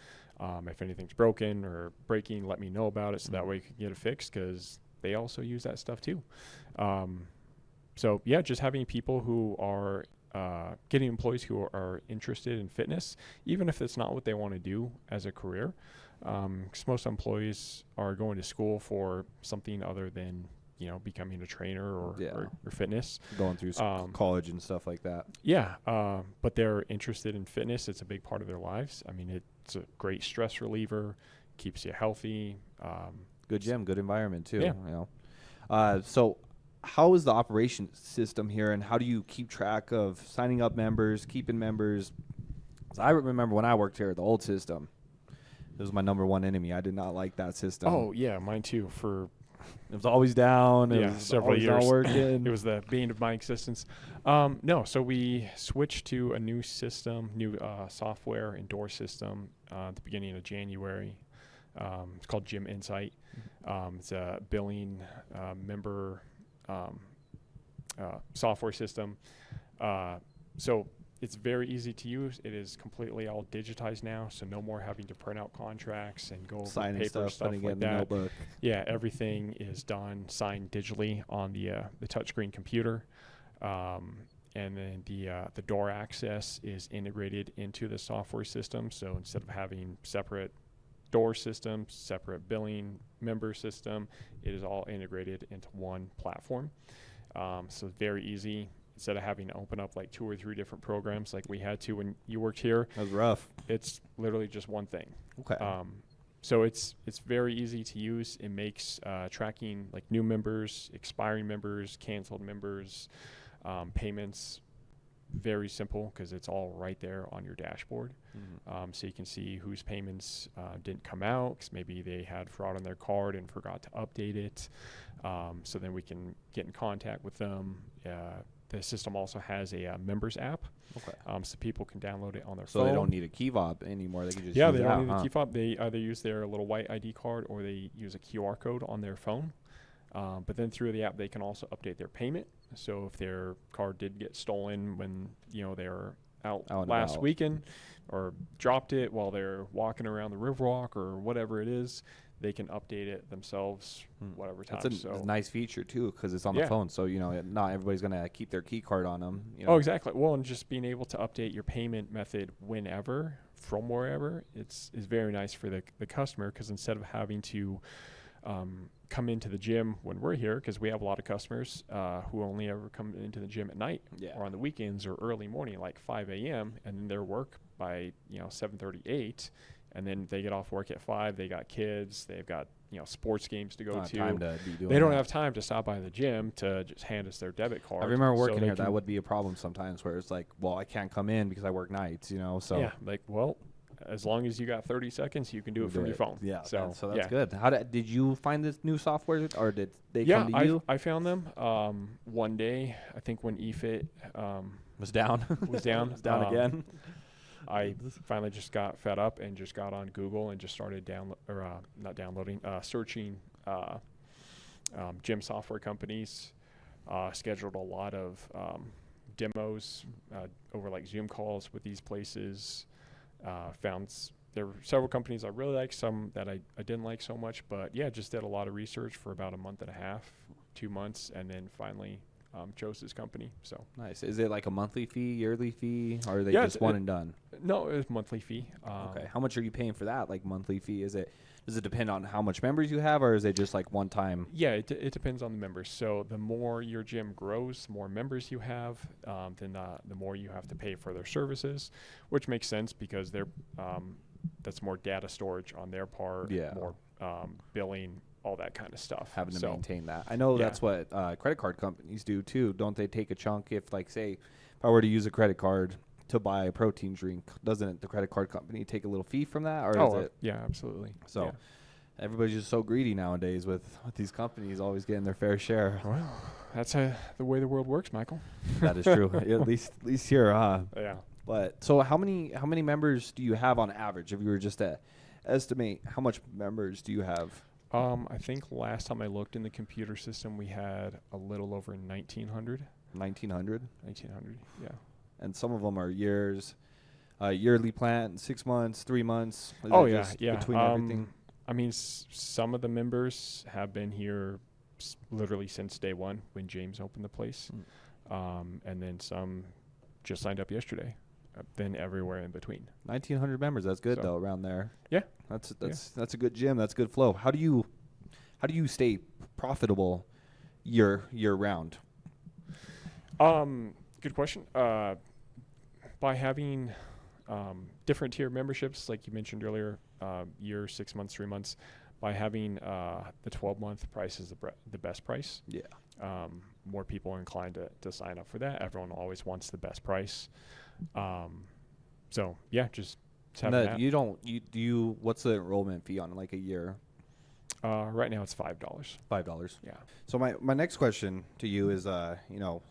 If anything's broken or breaking, let me know about it so that way you can get it fixed because they also use that stuff too. So yeah, just having people who are getting employees who are interested in fitness, even if it's not what they want to do as a career. Because most employees are going to school for something other than becoming a trainer or fitness, going through college and stuff like that. Yeah, but they're interested in fitness. It's a big part of their lives. I mean, it's a great stress reliever, keeps you healthy. Good gym, good environment too. Yeah. So how is the operation system here, and how do you keep track of signing up members, keeping members? 'Cause I remember when I worked here, the old system. It was my number one enemy. I did not like that system. Oh yeah, mine too. It was always down. It was several years. Not working. It was the bane of my existence. No, so we switched to a new system, new software and door system at the beginning of January. It's called Gym Insight. It's a billing member software system. So it's very easy to use. It is completely all digitized now, so no more having to print out contracts and go over signing paper stuff like that. Notebook. Yeah, everything is done, signed digitally on the touchscreen computer, and then the door access is integrated into the software system. So instead of having separate door systems, separate billing member system, it is all integrated into one platform. So very easy. Instead of having to open up like 2 or 3 different programs like we had to when you worked here. That was rough. It's literally just one thing. Okay. So it's very easy to use. It makes tracking like new members, expiring members, canceled members, payments very simple because it's all right there on your dashboard. So you can see whose payments didn't come out because maybe they had fraud on their card and forgot to update it. So then we can get in contact with them. The system also has a members app. Okay. So people can download it on their phone. So they don't need a key fob anymore. They can just they use don't need a key fob. They either use their little white ID card or they use a QR code on their phone. But then through the app, they can also update their payment. So if their card did get stolen when they were out last weekend or dropped it while they're walking around the Riverwalk or whatever it is, they can update it themselves whatever time. That's a nice feature too because it's on the phone. So not everybody's gonna keep their key card on them. Oh, exactly. Well, and just being able to update your payment method whenever from wherever is very nice for the customer because instead of having to come into the gym when we're here, because we have a lot of customers who only ever come into the gym at night or on the weekends or early morning, like 5 a.m. and then their work by 7:38, and then they get off work at 5. They got kids. They've got sports games to go to. Time to be doing they don't have time to stop by the gym to just hand us their debit card. I remember working here. That would be a problem sometimes, where it's like, well, I can't come in because I work nights. So yeah, like well. As long as you got 30 seconds, you can do it from your phone. Yeah, so that's good. How did you find this new software, or did they come to you? I found them one day. I think when EFIT was down. Was down Again. I finally just got fed up and just got on Google and just started searching gym software companies. scheduled a lot of demos over like Zoom calls with these places. There were several companies I really liked, some that I didn't like so much, but yeah, just did a lot of research for about a month and a half, 2 months, and then finally chose this company. So nice. Is it like a monthly fee, yearly fee, or are they Yeah, just one and done? no, it was monthly fee. Okay. How much are you paying for that? Like monthly fee? Does it depend on how much members you have, or is it just like one time? Yeah, it depends on the members. So the more your gym grows, the more members you have, then the more you have to pay for their services, which makes sense because that's more data storage on their part, more billing, all that kind of stuff. Having to maintain that. I know that's what credit card companies do too. Don't they take a chunk if, like, say, if I were to use a credit card to buy a protein drink, doesn't the credit card company take a little fee from that? Or is it? Yeah, absolutely. So everybody's just so greedy nowadays with these companies always getting their fair share. Well, that's the way the world works, Michael. That is true. At least here, huh? Yeah. But so how many members do you have on average? If you were just to estimate, how much members do you have? I think last time I looked in the computer system, we had a little over 1,900. 1,900? 1,900, yeah. And some of them are yearly plan, 6 months, 3 months. Yeah. Between everything. I mean, some of the members have been here literally since day one when James opened the place. And then some just signed up yesterday. Then everywhere in between. 1,900 members. That's good though. Around there. Yeah. That's a good gym. That's good flow. How do you stay profitable year round? Good question. By having different tier memberships, like you mentioned earlier, year, 6 months, 3 months. By having the 12-month price is the best price. Yeah. More people are inclined to sign up for that. Everyone always wants the best price. So yeah, just having that. What's the enrollment fee on like a year? Right now it's $5. $5. Yeah. So my next question to you is,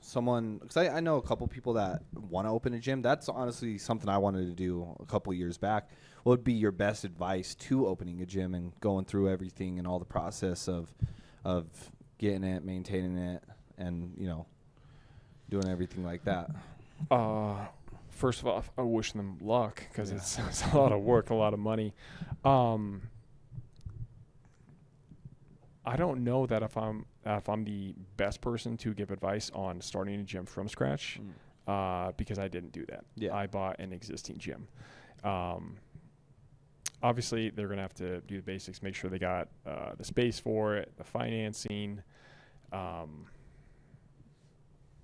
someone, because I know a couple people that want to open a gym. That's honestly something I wanted to do a couple years back. What would be your best advice to opening a gym and going through everything and all the process of getting it, maintaining it, and doing everything like that? First of all, I wish them luck because it's a lot of work, a lot of money. I don't know that if I'm the best person to give advice on starting a gym from scratch, because I didn't do that. Yeah. I bought an existing gym. Obviously, they're going to have to do the basics, make sure they got the space for it, the financing.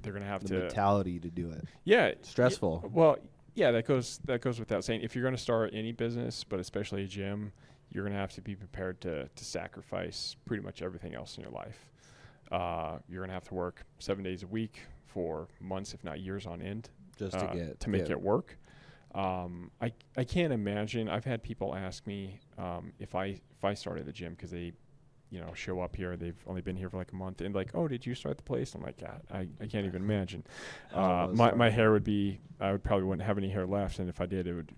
They're going to have the mentality to do it. Yeah. Stressful. Well, yeah, that goes without saying. If you're going to start any business, but especially a gym, you're going to have to be prepared to sacrifice pretty much everything else in your life. You're going to have to work 7 days a week for months, if not years on end, just to make it work. I can't imagine. I've had people ask me if I started the gym because they show up here. They've only been here for like a month and like, oh, did you start the place? I'm like, God, I can't even imagine. My hair would be, I would probably wouldn't have any hair left. And if I did, it would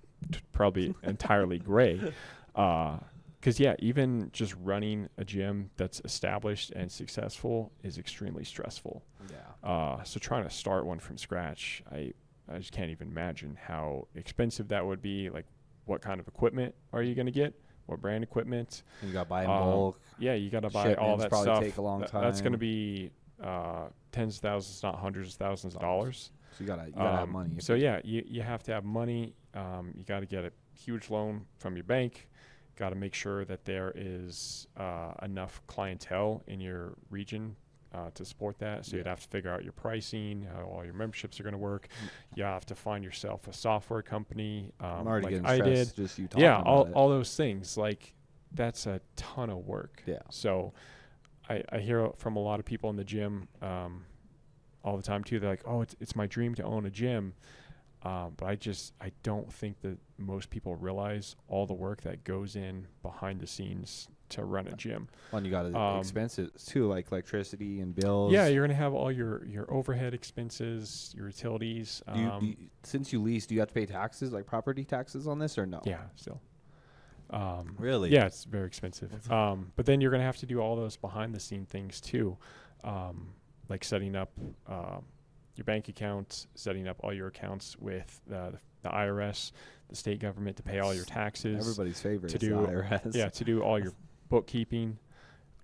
probably entirely gray. Because even just running a gym that's established and successful is extremely stressful. Yeah. So trying to start one from scratch, I just can't even imagine how expensive that would be. Like, what kind of equipment are you going to get? What brand equipment? You got to buy in bulk. Yeah, you got to buy all that probably stuff. Take a long time. That's going to be tens of thousands, not hundreds of thousands of dollars. So you gotta have money. So yeah, you have to have money. You got to get a huge loan from your bank. Got to make sure that there is enough clientele in your region to support that. So you'd have to figure out your pricing, how all your memberships are going to work. You have to find yourself a software company. I'm already like getting I stressed did. just you talking about it. all those things. Like, that's a ton of work. Yeah. So I hear from a lot of people in the gym all the time too. They're like, oh, it's my dream to own a gym. But I don't think that most people realize all the work that goes in behind the scenes to run a gym. Well, and you got expenses too, like electricity and bills. Yeah, you're going to have all your overhead expenses, your utilities. Since you lease, do you have to pay taxes, like property taxes on this, or no? Yeah, still. Really? Yeah, it's very expensive. But then you're going to have to do all those behind the scene things too. like setting up your bank account, setting up all your accounts with the IRS, the state government, to pay all your taxes. Everybody's favorite to is do the IRS. Yeah, to do all your bookkeeping.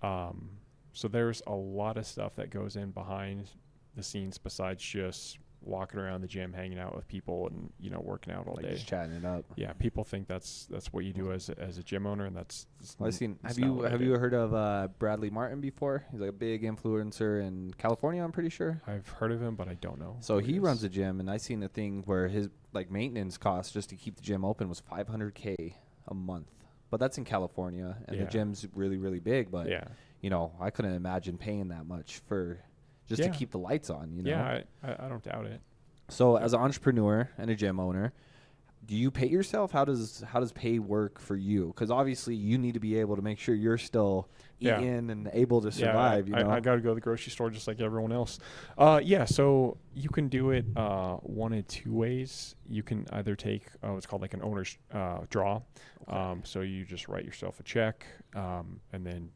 So there's a lot of stuff that goes in behind the scenes besides just walking around the gym, hanging out with people, and working out all like day, just chatting it up. Yeah, people think that's what you do as a gym owner, and that's. Well, have you heard of Bradley Martin before? He's like a big influencer in California, I'm pretty sure. I've heard of him, but I don't know. So he runs a gym, and I seen a thing where his like maintenance cost just to keep the gym open was $500K a month. But that's in California, and the gym's really, really big. But I couldn't imagine paying that much for just to keep the lights on. Yeah, I don't doubt it. So as an entrepreneur and a gym owner, do you pay yourself? How does pay work for you? Because obviously you need to be able to make sure you're still eating and able to survive. I got to go to the grocery store just like everyone else. So you can do it one of two ways. You can either take what's called like an owner's draw. Okay. So you just write yourself a check and then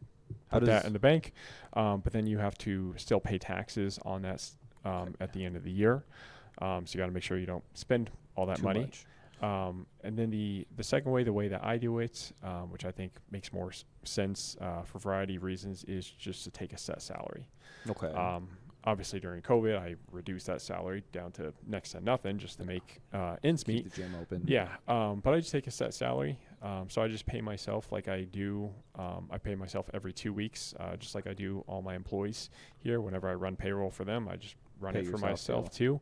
put that in the bank. But then you have to still pay taxes on that at the end of the year. So you got to make sure you don't spend all that money. And then the second way, the way that I do it, which I think makes more sense for a variety of reasons, is just to take a set salary. Okay. Obviously, during COVID, I reduced that salary down to next to nothing just to make ends meet. Keep the gym open. Yeah. But I just take a set salary. So I just pay myself like I do. I pay myself every 2 weeks, just like I do all my employees here. Whenever I run payroll for them, I just run it for myself too.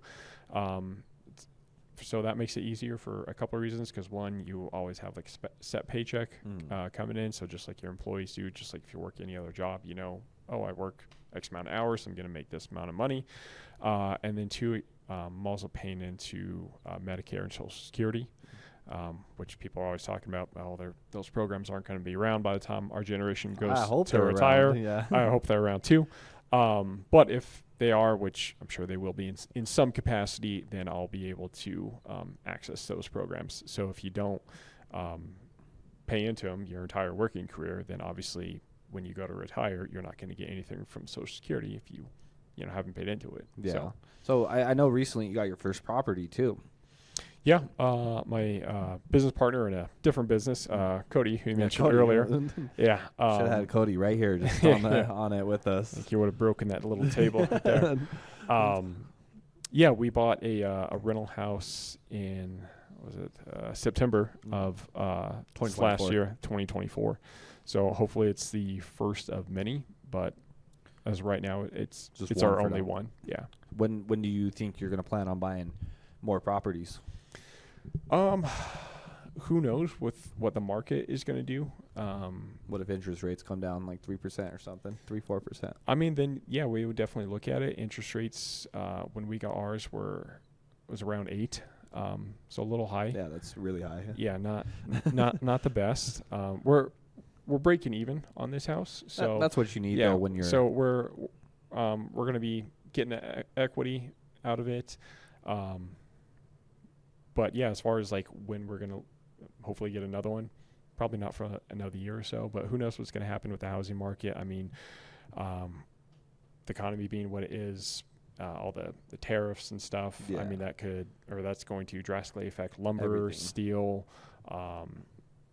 So that makes it easier for a couple of reasons, because one, you always have like set paycheck coming in. So just like your employees do, just like if you work any other job, I work X amount of hours, so I'm going to make this amount of money. And then two, I'm also paying into Medicare and Social Security, which people are always talking about. Those programs aren't going to be around by the time our generation goes to retire. Yeah. I hope they're around too. But if they are, which I'm sure they will be in some capacity, then I'll be able to access those programs. So if you don't pay into them your entire working career, then obviously when you go to retire, you're not going to get anything from Social Security if you haven't paid into it. Yeah. So I know recently you got your first property too. Yeah, my business partner in a different business, Cody, who you mentioned earlier. Yeah, should have had Cody right here, just on it with us. I think you would have broken that little table right there. We bought a rental house in September of last year, 2024. So hopefully it's the first of many, but as of right now, it's our only one. Yeah. When do you think you're going to plan on buying more properties? Who knows with what the market is going to do. What if interest rates come down like 3% or something, 3-4%? I mean, then we would definitely look at it. Interest rates when we got ours was around 8, so a little high. Yeah, that's really high. Yeah, not the best. We're breaking even on this house, so that's what you need though when you're. So we're going to be getting equity out of it. But yeah, as far as like when we're going to hopefully get another one, probably not for another year or so, but who knows what's going to happen with the housing market. I mean, the economy being what it is, all the tariffs and stuff. Yeah. I mean, that's going to drastically affect lumber, steel,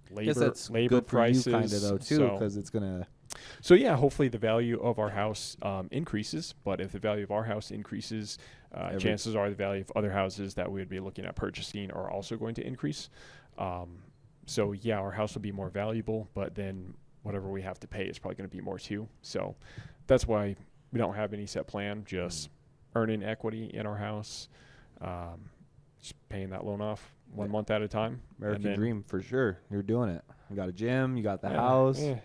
labor prices. For you kind of though too, because it's going to. So yeah, hopefully the value of our house increases. But if the value of our house increases, chances are the value of other houses that we would be looking at purchasing are also going to increase. So yeah, our house will be more valuable, but then whatever we have to pay is probably going to be more too. So that's why we don't have any set plan, just earning equity in our house, just paying that loan off 1 month at a time. American dream for sure. You're doing it. You got a gym, you got the house. Yeah.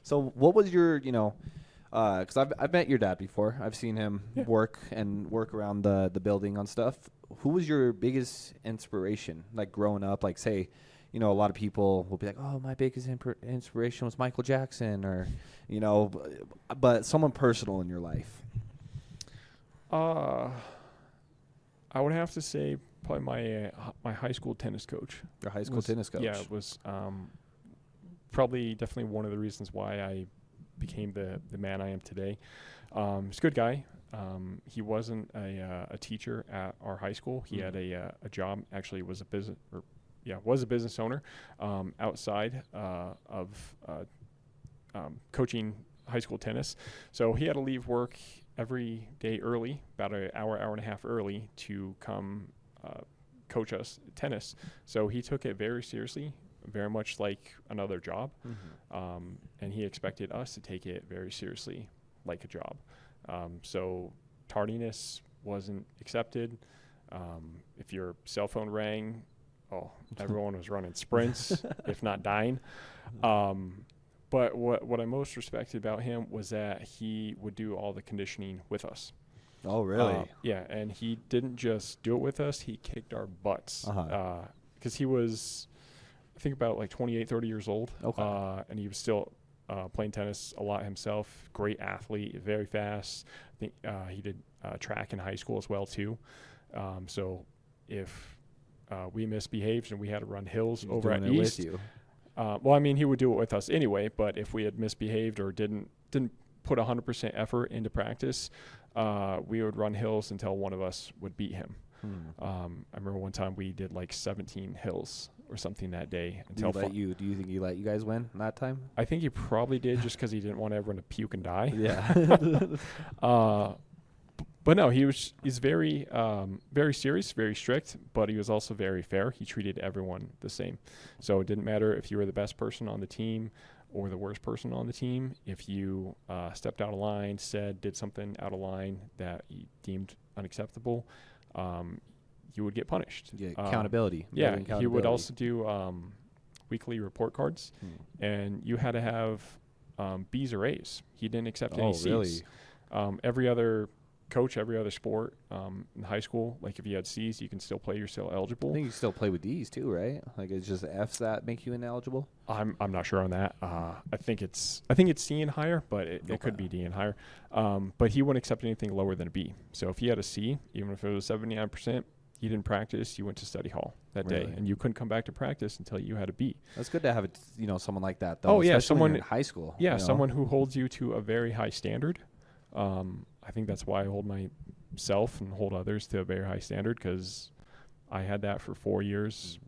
So what was your, because I've met your dad before. I've seen him work around the building on stuff. Who was your biggest inspiration, like growing up? Like say, a lot of people will be like, oh, my biggest inspiration was Michael Jackson, or, but someone personal in your life. I would have to say probably my high school tennis coach. Your high school tennis coach? Yeah, it was definitely one of the reasons why I became the man I am today. He's a good guy. He wasn't a teacher at our high school. He had a job. Actually, was a business owner outside of coaching high school tennis. So he had to leave work every day early, about an hour and a half early, to come coach us tennis. So he took it very seriously, very much like another job. And he expected us to take it very seriously like a job. So tardiness wasn't accepted. If your cell phone rang, everyone was running sprints, if not dying. But what I most respected about him was that he would do all the conditioning with us. Oh, really? Yeah, and he didn't just do it with us. He kicked our butts. Because he was, I think, about like 28, 30 years old. Okay. And he was still playing tennis a lot himself. Great athlete, very fast. I think he did track in high school as well, too. So if we misbehaved and we had to run hills over at East. With you. Well, I mean, he would do it with us anyway, but if we had misbehaved or didn't put 100% effort into practice, we would run hills until one of us would beat him. I remember one time we did like 17 hills or something that day. Do you think he let you guys win that time? I think he probably did, just because he didn't want everyone to puke and die. Yeah. But no, he's very, very serious, very strict, but he was also very fair. He treated everyone the same. So it didn't matter if you were the best person on the team or the worst person on the team. If you stepped out of line, did something out of line that he deemed unacceptable, you would get punished. Yeah, accountability. He would also do weekly report cards, and you had to have B's or A's. He didn't accept any C's. Really? Every other coach, every other sport in high school, like if you had C's, you can still play. You're still eligible. I think you still play with D's too, right? Like it's just F's that make you ineligible. I'm not sure on that. I think it's C and higher, but it could be D and higher. But he wouldn't accept anything lower than a B. So if he had a C, even if it was 79%, you didn't practice. You went to study hall that day, and you couldn't come back to practice until you had a B. That's good to have someone like that, though. Oh yeah, someone in high school. Yeah, someone who holds you to a very high standard. I think that's why I hold myself and hold others to a very high standard, because I had that for 4 years,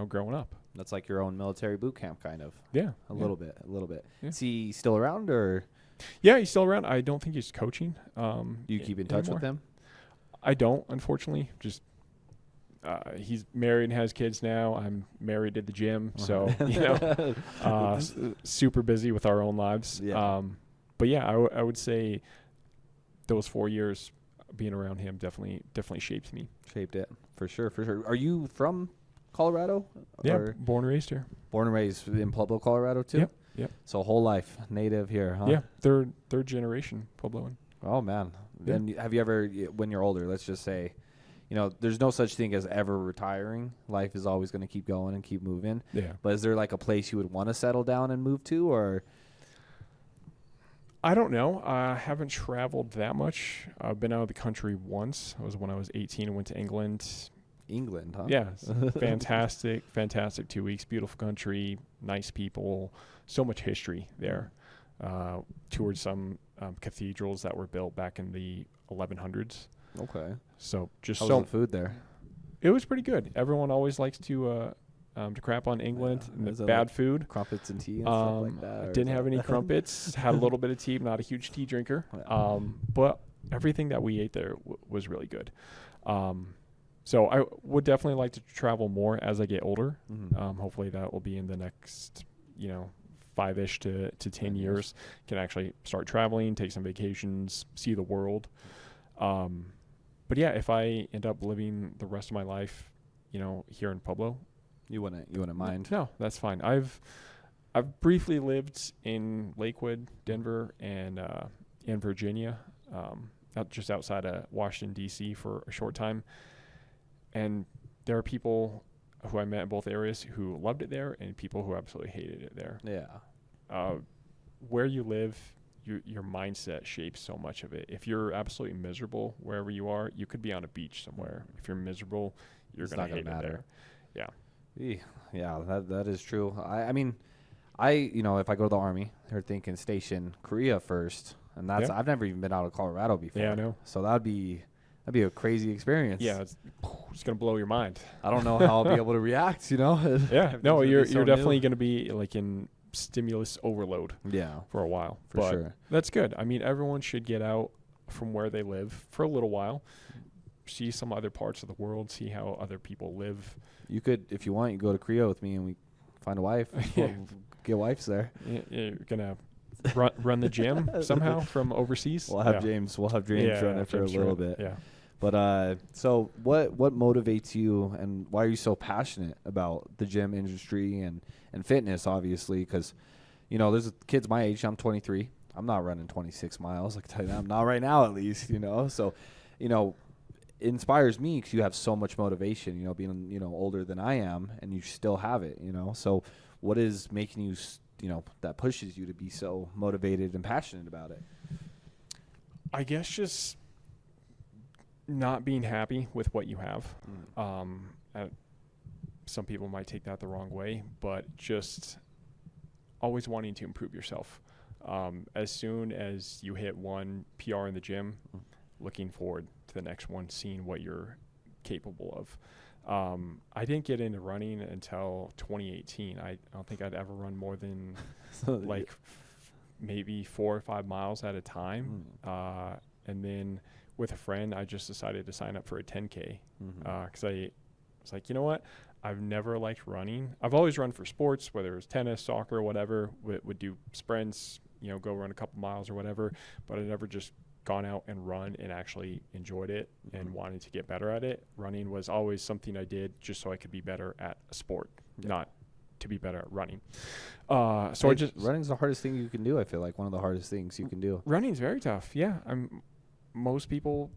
growing up. That's like your own military boot camp, kind of. Yeah. A little bit. Yeah. Is he still around, or? Yeah, he's still around. I don't think he's coaching. Do you keep in touch with him? I don't, unfortunately. Just he's married and has kids now. I'm married at the gym, so super busy with our own lives. Yeah. But yeah, I would say those 4 years being around him definitely shaped me. Shaped it, for sure. Are you from Colorado? Yeah, born and raised here. Born and raised in Pueblo, Colorado, too? Yep. So whole life native here, huh? Yeah, third generation Puebloan. Oh, man. Yeah. Then have you ever, when you're older, let's just say, there's no such thing as ever retiring. Life is always going to keep going and keep moving. Yeah. But is there like a place you would want to settle down and move to, or? I don't know. I haven't traveled that much. I've been out of the country once. It was when I was 18 and went to England. England, huh? Yeah. Fantastic 2 weeks. Beautiful country, nice people, so much history there. Toured some cathedrals that were built back in the 1100s. Okay. So How was the food there? It was pretty good. Everyone always likes to crap on England and the bad food. Crumpets and tea and stuff like that? Didn't have any crumpets. Had a little bit of tea. Not a huge tea drinker. But everything that we ate there was really good. So I would definitely like to travel more as I get older. Hopefully that will be in the next, 5-ish to 10 years. Can actually start traveling, take some vacations, see the world. But yeah, if I end up living the rest of my life, here in Pueblo, you wouldn't mind? No, that's fine. I've briefly lived in Lakewood, Denver, and Virginia, just outside of Washington D.C. for a short time, and there are people who I met in both areas who loved it there, and people who absolutely hated it there. Yeah. Where you live, your mindset shapes so much of it. If you're absolutely miserable wherever you are, you could be on a beach somewhere. If you're miserable, you're going to hate it there. Yeah. Yeah, that is true. I mean, If I go to the Army, they're thinking station Korea first. And that's, I've never even been out of Colorado before. Yeah, I know. So that'd be a crazy experience. Yeah, it's going to blow your mind. I don't know how I'll be able to react, Yeah, no, you're so definitely going to be like in stimulus overload. Yeah, for a while. for sure. That's good. I mean, everyone should get out from where they live for a little while, see some other parts of the world, see how other people live. You could, if you want, you go to Korea with me and we find a wife. We'll get wives there. You're gonna run the gym somehow from overseas. We'll have James run it for a little bit. Yeah. But so what motivates you, and why are you so passionate about the gym industry and fitness? Obviously, because there's kids my age. I'm 23. I'm not running 26 miles. I can tell you that. I'm not right now, at least. So it inspires me because you have so much motivation. Being older than I am, and you still have it. So what is making you that pushes you to be so motivated and passionate about it? I guess just not being happy with what you have. Some people might take that the wrong way, but just always wanting to improve yourself. As soon as you hit one PR in the gym, looking forward to the next one, seeing what you're capable of. I didn't get into running until 2018. I don't think I'd ever run more than maybe 4 or 5 miles at a time. And then with a friend, I just decided to sign up for a 10K because I was like, you know what? I've never liked running. I've always run for sports, whether it was tennis, soccer, whatever. Would do sprints, go run a couple miles or whatever. But I never just gone out and run and actually enjoyed it and wanted to get better at it. Running was always something I did just so I could be better at a sport, not to be better at running. Running's the hardest thing you can do. I feel like one of the hardest things you can do. Running's very tough. Yeah. Most people,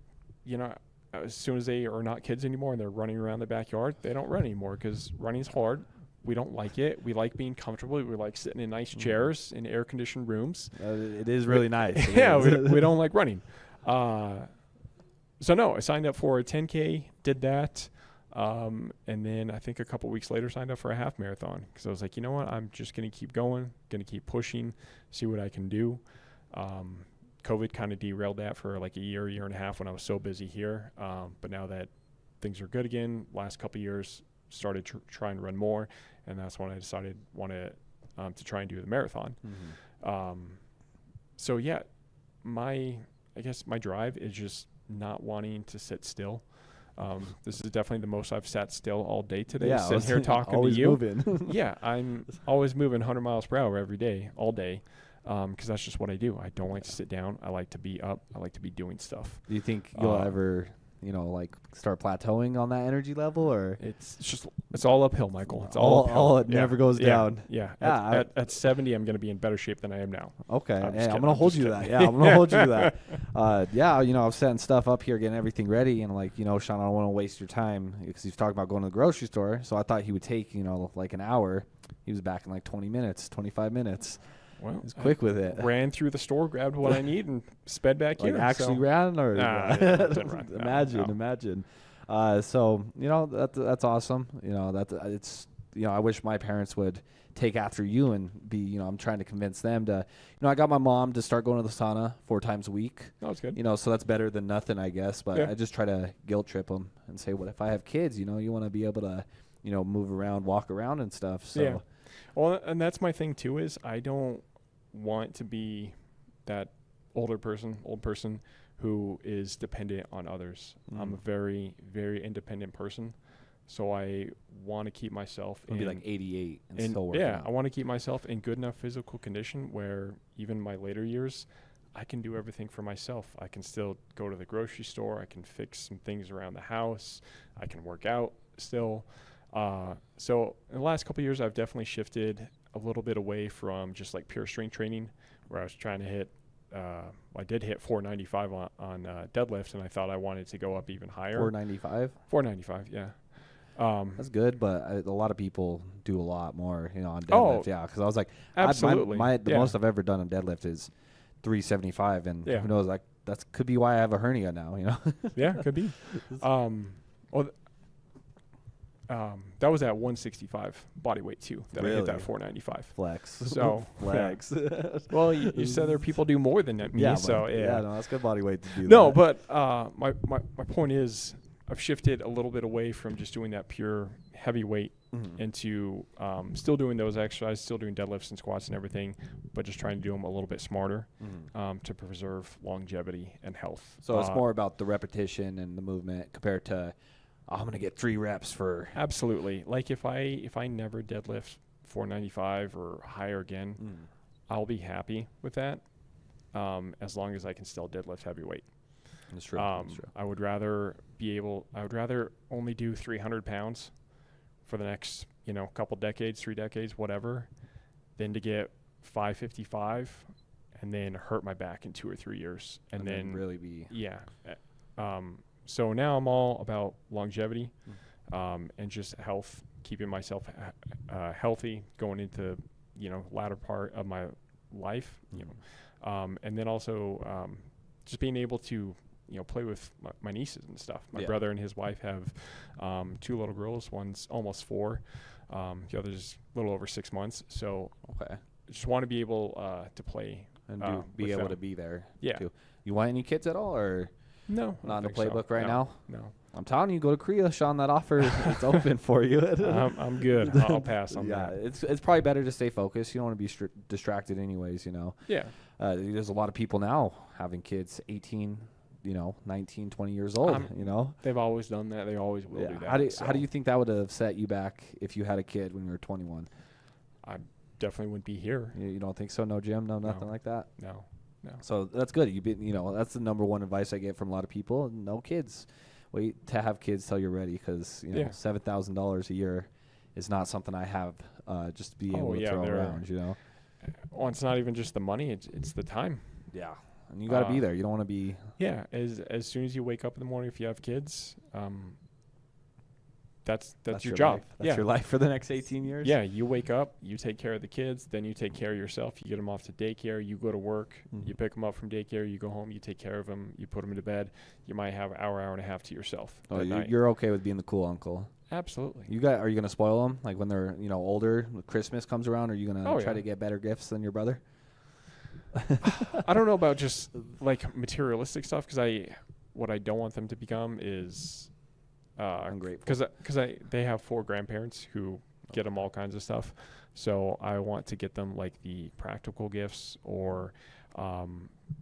as soon as they are not kids anymore and they're running around the backyard, they don't run anymore because running's hard. We don't like it. We like being comfortable. We like sitting in nice chairs in air-conditioned rooms. It is really nice. We don't like running. So no, I signed up for a 10K, did that. And then I think a couple weeks later signed up for a half marathon because I was like, you know what? I'm just going to keep going, going to keep pushing, see what I can do. COVID kind of derailed that for like a year and a half when I was so busy here. But now that things are good again, last couple of years, started trying to run more. And that's when I decided to try and do the marathon. So yeah, I guess my drive is just not wanting to sit still. This is definitely the most I've sat still all day today. Yeah, sitting here talking to you. Moving. Yeah, I'm always moving 100 miles per hour every day, all day. Because that's just what I do. I don't like to sit down. I like to be up. I like to be doing stuff. Do you think you'll ever, start plateauing on that energy level, or it's all uphill, Michael. It's all uphill. It never goes down. Yeah. At 70, I'm going to be in better shape than I am now. Okay. I'm going to hold you to that. Yeah, I'm going to hold you to that. I'm setting stuff up here, getting everything ready, and Sean, I don't want to waste your time because he's talking about going to the grocery store. So I thought he would take, like an hour. He was back in like 20 minutes, 25 minutes. Well, he's quick with it. Ran through the store, grabbed what I need, and sped back here. Actually ran, or didn't run. Imagine. So that's awesome. I wish my parents would take after you and be. I'm trying to convince them to. I got my mom to start going to the sauna 4 times a week. Oh, that's good. So that's better than nothing, I guess. But I just try to guilt trip them and say, what if I have kids? You want to be able to, move around, walk around, and stuff. So. Yeah. Well, and that's my thing too. Is I don't want to be that old person who is dependent on others. I'm a very, very independent person, so I want to keep myself be like 88 and still working. Yeah, I want to keep myself in good enough physical condition where even my later years, I can do everything for myself. I can still go to the grocery store. I can fix some things around the house. I can work out still. So in the last couple of years, I've definitely shifted a little bit away from just like pure strength training, where I was trying to hit. I did hit 495 on deadlift, and I thought I wanted to go up even higher. 495. 495, yeah. That's good, but a lot of people do a lot more, on deadlift. Yeah, because I was like, absolutely. The most I've ever done on deadlift is 375, and who knows, like that could be why I have a hernia now. Yeah, could be. Well. that was at 165 body weight too. That I hit Really? that 495. Flex. So Flex. Yeah. Well, you said there are people do more than me. Yeah, So yeah. no, that's good body weight to do No, that. but my point is, I've shifted a little bit away from just doing that pure heavyweight into still doing those exercises, still doing deadlifts and squats and everything, but just trying to do them a little bit smarter to preserve longevity and health. So it's more about the repetition and the movement compared to, I'm going to get 3 reps for. Absolutely. Like if I never deadlift 495 or higher again, I'll be happy with that, as long as I can still deadlift heavyweight. That's true. That's true. I would rather only do 300 pounds for the next, couple decades, 3 decades, whatever, than to get 555 and then hurt my back in 2 or 3 years. And then really be. Yeah. So now I'm all about longevity, and just health, keeping myself healthy going into, latter part of my life, and then also just being able to, play with my nieces and stuff. My brother and his wife have 2 little girls. One's almost 4. The other's a little over 6 months. So I just want to be able to play And be able to be there. Yeah. Too. You want any kids at all, or no? not in the think so. playbook right now? No. I'm telling you, go to Korea, Sean. That offer is open for you. I'm good. I'll pass on that. It's probably better to stay focused. You don't want to be distracted anyways, Yeah. There's a lot of people now having kids 18, 19, 20 years old, They've always done that. They always will do that. How do you think that would have set you back if you had a kid when you were 21? I definitely wouldn't be here. You don't think so? No gym, no nothing like that? No. So that's good. That's the number one advice I get from a lot of people. No kids. Wait to have kids till you're ready, because $7,000 a year is not something I have just to be able to throw around. Well, it's not even just the money; it's the time. Yeah, and you got to be there. You don't want to be. Yeah, as soon as you wake up in the morning, if you have kids, that's your job. Life. That's your life for the next 18 years. Yeah, you wake up, you take care of the kids, then you take care of yourself. You get them off to daycare, you go to work, you pick them up from daycare, you go home, you take care of them, you put them to bed. You might have an hour and a half to yourself. Oh, you're okay with being the cool uncle? Absolutely. Are you gonna spoil them like when they're older? When Christmas comes around, are you gonna try to get better gifts than your brother? I don't know about just like materialistic stuff, because what I don't want them to become is ungrateful, because they have 4 grandparents who get them all kinds of stuff. So I want to get them like the practical gifts, or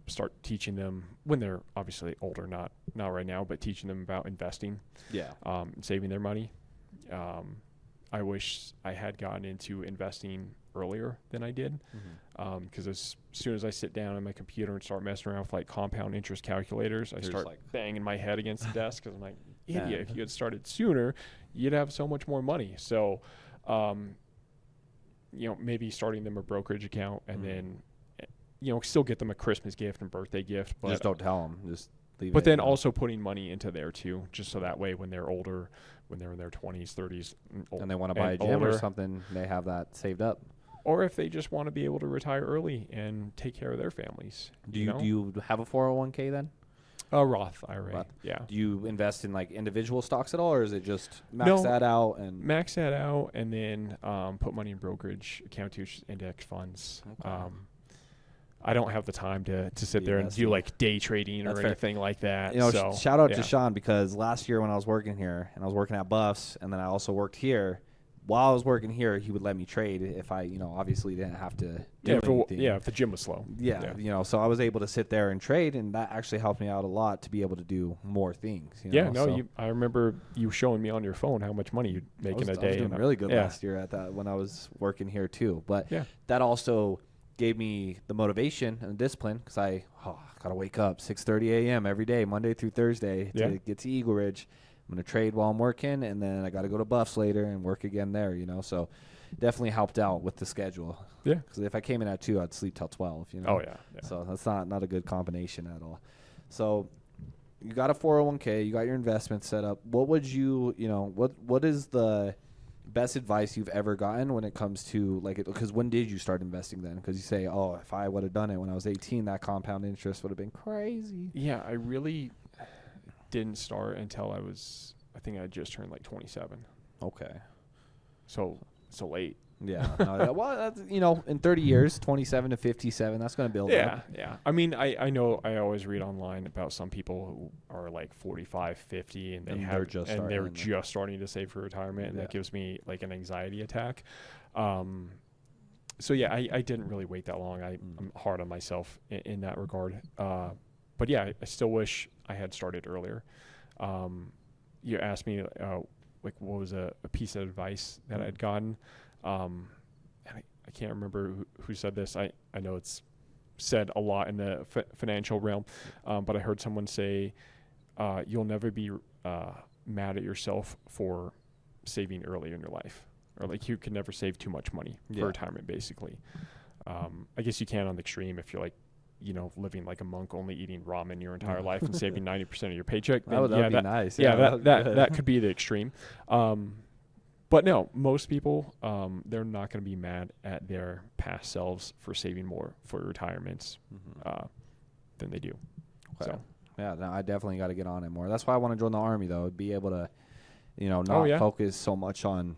start teaching them when they're obviously older, not right now, but teaching them about investing, saving their money. I wish I had gotten into investing earlier than I did, because as soon as I sit down on my computer and start messing around with like compound interest calculators, I start banging my head against the desk, because I'm like, idiot, if you had started sooner, you'd have so much more money. So, maybe starting them a brokerage account, and then, still get them a Christmas gift and birthday gift. But just don't tell them. Just leave it. But then also putting money into there too, just so that way when they're older, when they're in their 20s, 30s, and they want to buy a gym or something, they have that saved up. Or if they just want to be able to retire early and take care of their families. Do you have a 401k then? A Roth IRA. Yeah. Do you invest in like individual stocks at all, or is it just max that out and then put money in brokerage account to index funds? Okay. I don't have the time to sit there and do like day trading or anything like that. Shout out to Sean, because last year when I was working here and I was working at Buffs, and then I also worked here. While I was working here, he would let me trade if I, obviously didn't have to do anything. If the gym was slow. Yeah, so I was able to sit there and trade, and that actually helped me out a lot to be able to do more things. I remember you showing me on your phone how much money you'd make in a day. I was doing really good last year at that when I was working here too. But that also gave me the motivation and the discipline, because I got to wake up 6:30 a.m. every day, Monday through Thursday, to get to Eagleridge. I'm going to trade while I'm working, and then I got to go to Buffs later and work again there, So definitely helped out with the schedule. Yeah. Because if I came in at 2, I'd sleep till 12, Oh, yeah. So that's not a good combination at all. So you got a 401k, you got your investment set up. What would what is the best advice you've ever gotten when it comes to because when did you start investing then? Because you say, if I would have done it when I was 18, that compound interest would have been crazy. Yeah, I really didn't start until I think I just turned like 27. Okay. So late. Yeah. No, well, that's, in 30 years, 27 to 57, that's going to build up. Yeah. I mean, I know I always read online about some people who are like 45, 50, and they're just starting to save for retirement, and that gives me like an anxiety attack. So yeah, I didn't really wait that long. I'm hard on myself in that regard. But yeah, I still wish I had started earlier. You asked me like what was a piece of advice that I'd gotten. And I can't remember who said this. I know it's said a lot in the financial realm, but I heard someone say, you'll never be mad at yourself for saving early in your life. Or like you can never save too much money for retirement, basically. I guess you can on the extreme if you're like, living like a monk, only eating ramen your entire life and saving 90% of your paycheck. That would be nice. Yeah, that could be the extreme. But no, most people, they're not going to be mad at their past selves for saving more for retirements than they do. Okay. So. Yeah, no, I definitely got to get on it more. That's why I want to join the Army, though. Be able to, not focus so much on,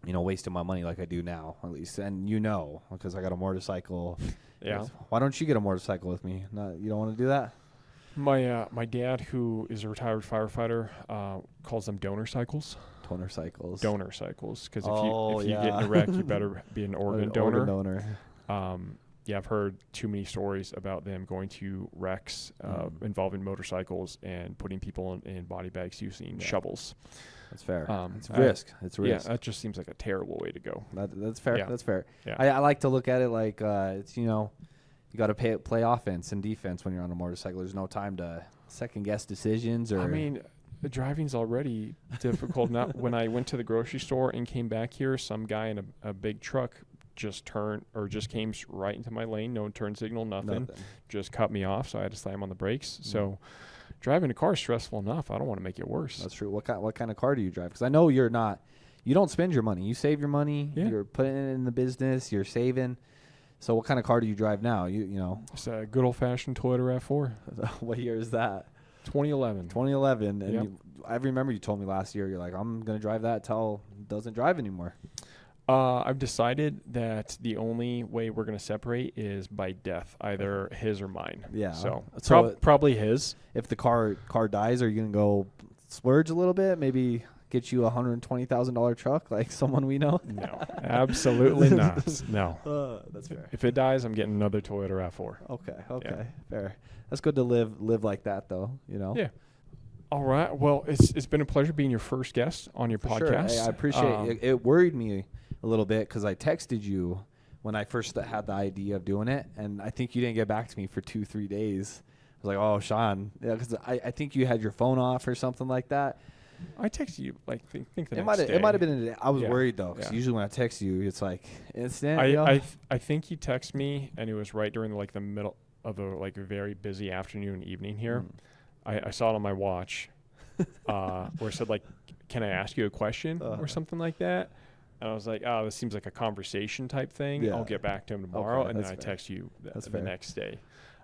wasting my money like I do now, at least. And because I got a motorcycle. Yeah. Why don't you get a motorcycle with me? You don't want to do that? My dad, who is a retired firefighter, calls them donor cycles. Donor cycles. Because if you get in a wreck, you better be an organ donor. Yeah, I've heard too many stories about them going to wrecks involving motorcycles and putting people in body bags using shovels. That's fair. It's risk. Yeah, that just seems like a terrible way to go. That's fair. Yeah. That's fair. Yeah. I like to look at it like it's you got to play offense and defense when you're on a motorcycle. There's no time to second guess decisions. I mean, the driving's already difficult. Now, when I went to the grocery store and came back here, some guy in a big truck just came right into my lane. No turn signal, nothing. Just cut me off, so I had to slam on the brakes. So driving a car is stressful enough. I don't want to make it worse. That's true. What kind of car do you drive? Because I know you don't spend your money. You save your money. Yeah. You're putting it in the business. You're saving. So what kind of car do you drive now? It's a good old-fashioned Toyota RAV4. What year is that? 2011. 2011. And I remember you told me last year, you're like, I'm going to drive that till it doesn't drive anymore. I've decided that the only way we're going to separate is by death, either his or mine. Yeah. So probably his. If the car dies, are you going to go splurge a little bit? Maybe get you a $120,000 truck like someone we know? No, absolutely not. No. That's fair. If it dies, I'm getting another Toyota RAV4. Okay. Yeah. Fair. That's good to live like that, though, Yeah. All right. Well, it's been a pleasure being your first guest on your podcast. Sure. Hey, I appreciate it. It worried me a little bit because I texted you when I first had the idea of doing it, and I think you didn't get back to me for 2-3 days. I was like, oh, Sean, because I think you had your phone off or something like that. I texted you like think the it next day. It might have been a day. I was worried though because usually when I text you, it's like instant. I think you text me and it was right during the middle of a very busy afternoon evening here. I saw it on my watch where it said can I ask you a question or something like that. And I was like, oh, this seems like a conversation type thing. Yeah. I'll get back to him tomorrow. Okay, and then I text you the next day.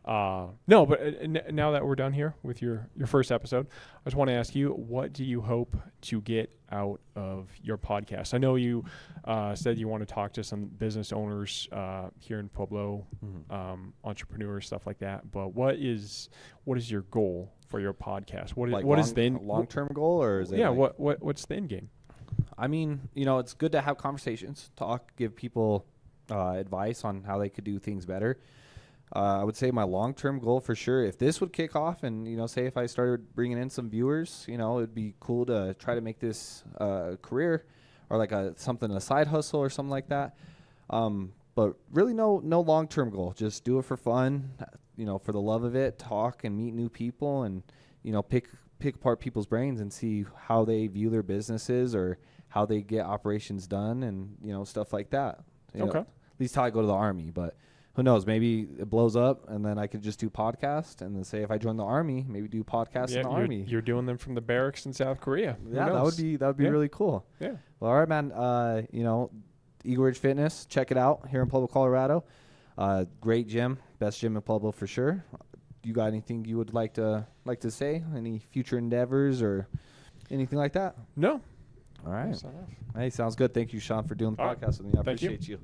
No, but now that we're done here with your first episode, I just want to ask you, what do you hope to get out of your podcast? I know you said you want to talk to some business owners here in Pueblo, entrepreneurs, stuff like that. But what is your goal for your podcast? What is the long-term goal, or is it? Yeah, what's the end game? I mean, it's good to have conversations, talk, give people advice on how they could do things better. I would say my long-term goal for sure, if this would kick off and, say if I started bringing in some viewers, it'd be cool to try to make this a career or a side hustle or something like that. But really no long-term goal. Just do it for fun, for the love of it, talk and meet new people and, pick apart people's brains and see how they view their businesses or how they get operations done and, stuff like that. Okay. At least how I go to the Army, but who knows? Maybe it blows up, and then I could just do podcast, and then say if I join the Army, maybe do podcasts in the Army. You're doing them from the barracks in South Korea. Yeah, that would be really cool. Yeah. Well, all right, man. Eagleridge Fitness, check it out here in Pueblo, Colorado. Great gym, best gym in Pueblo for sure. You got anything you would like to say? Any future endeavors or anything like that? No. All right. Sign off. Hey, sounds good. Thank you, Sean, for doing the All right. podcast with me. I Thank you. appreciate you.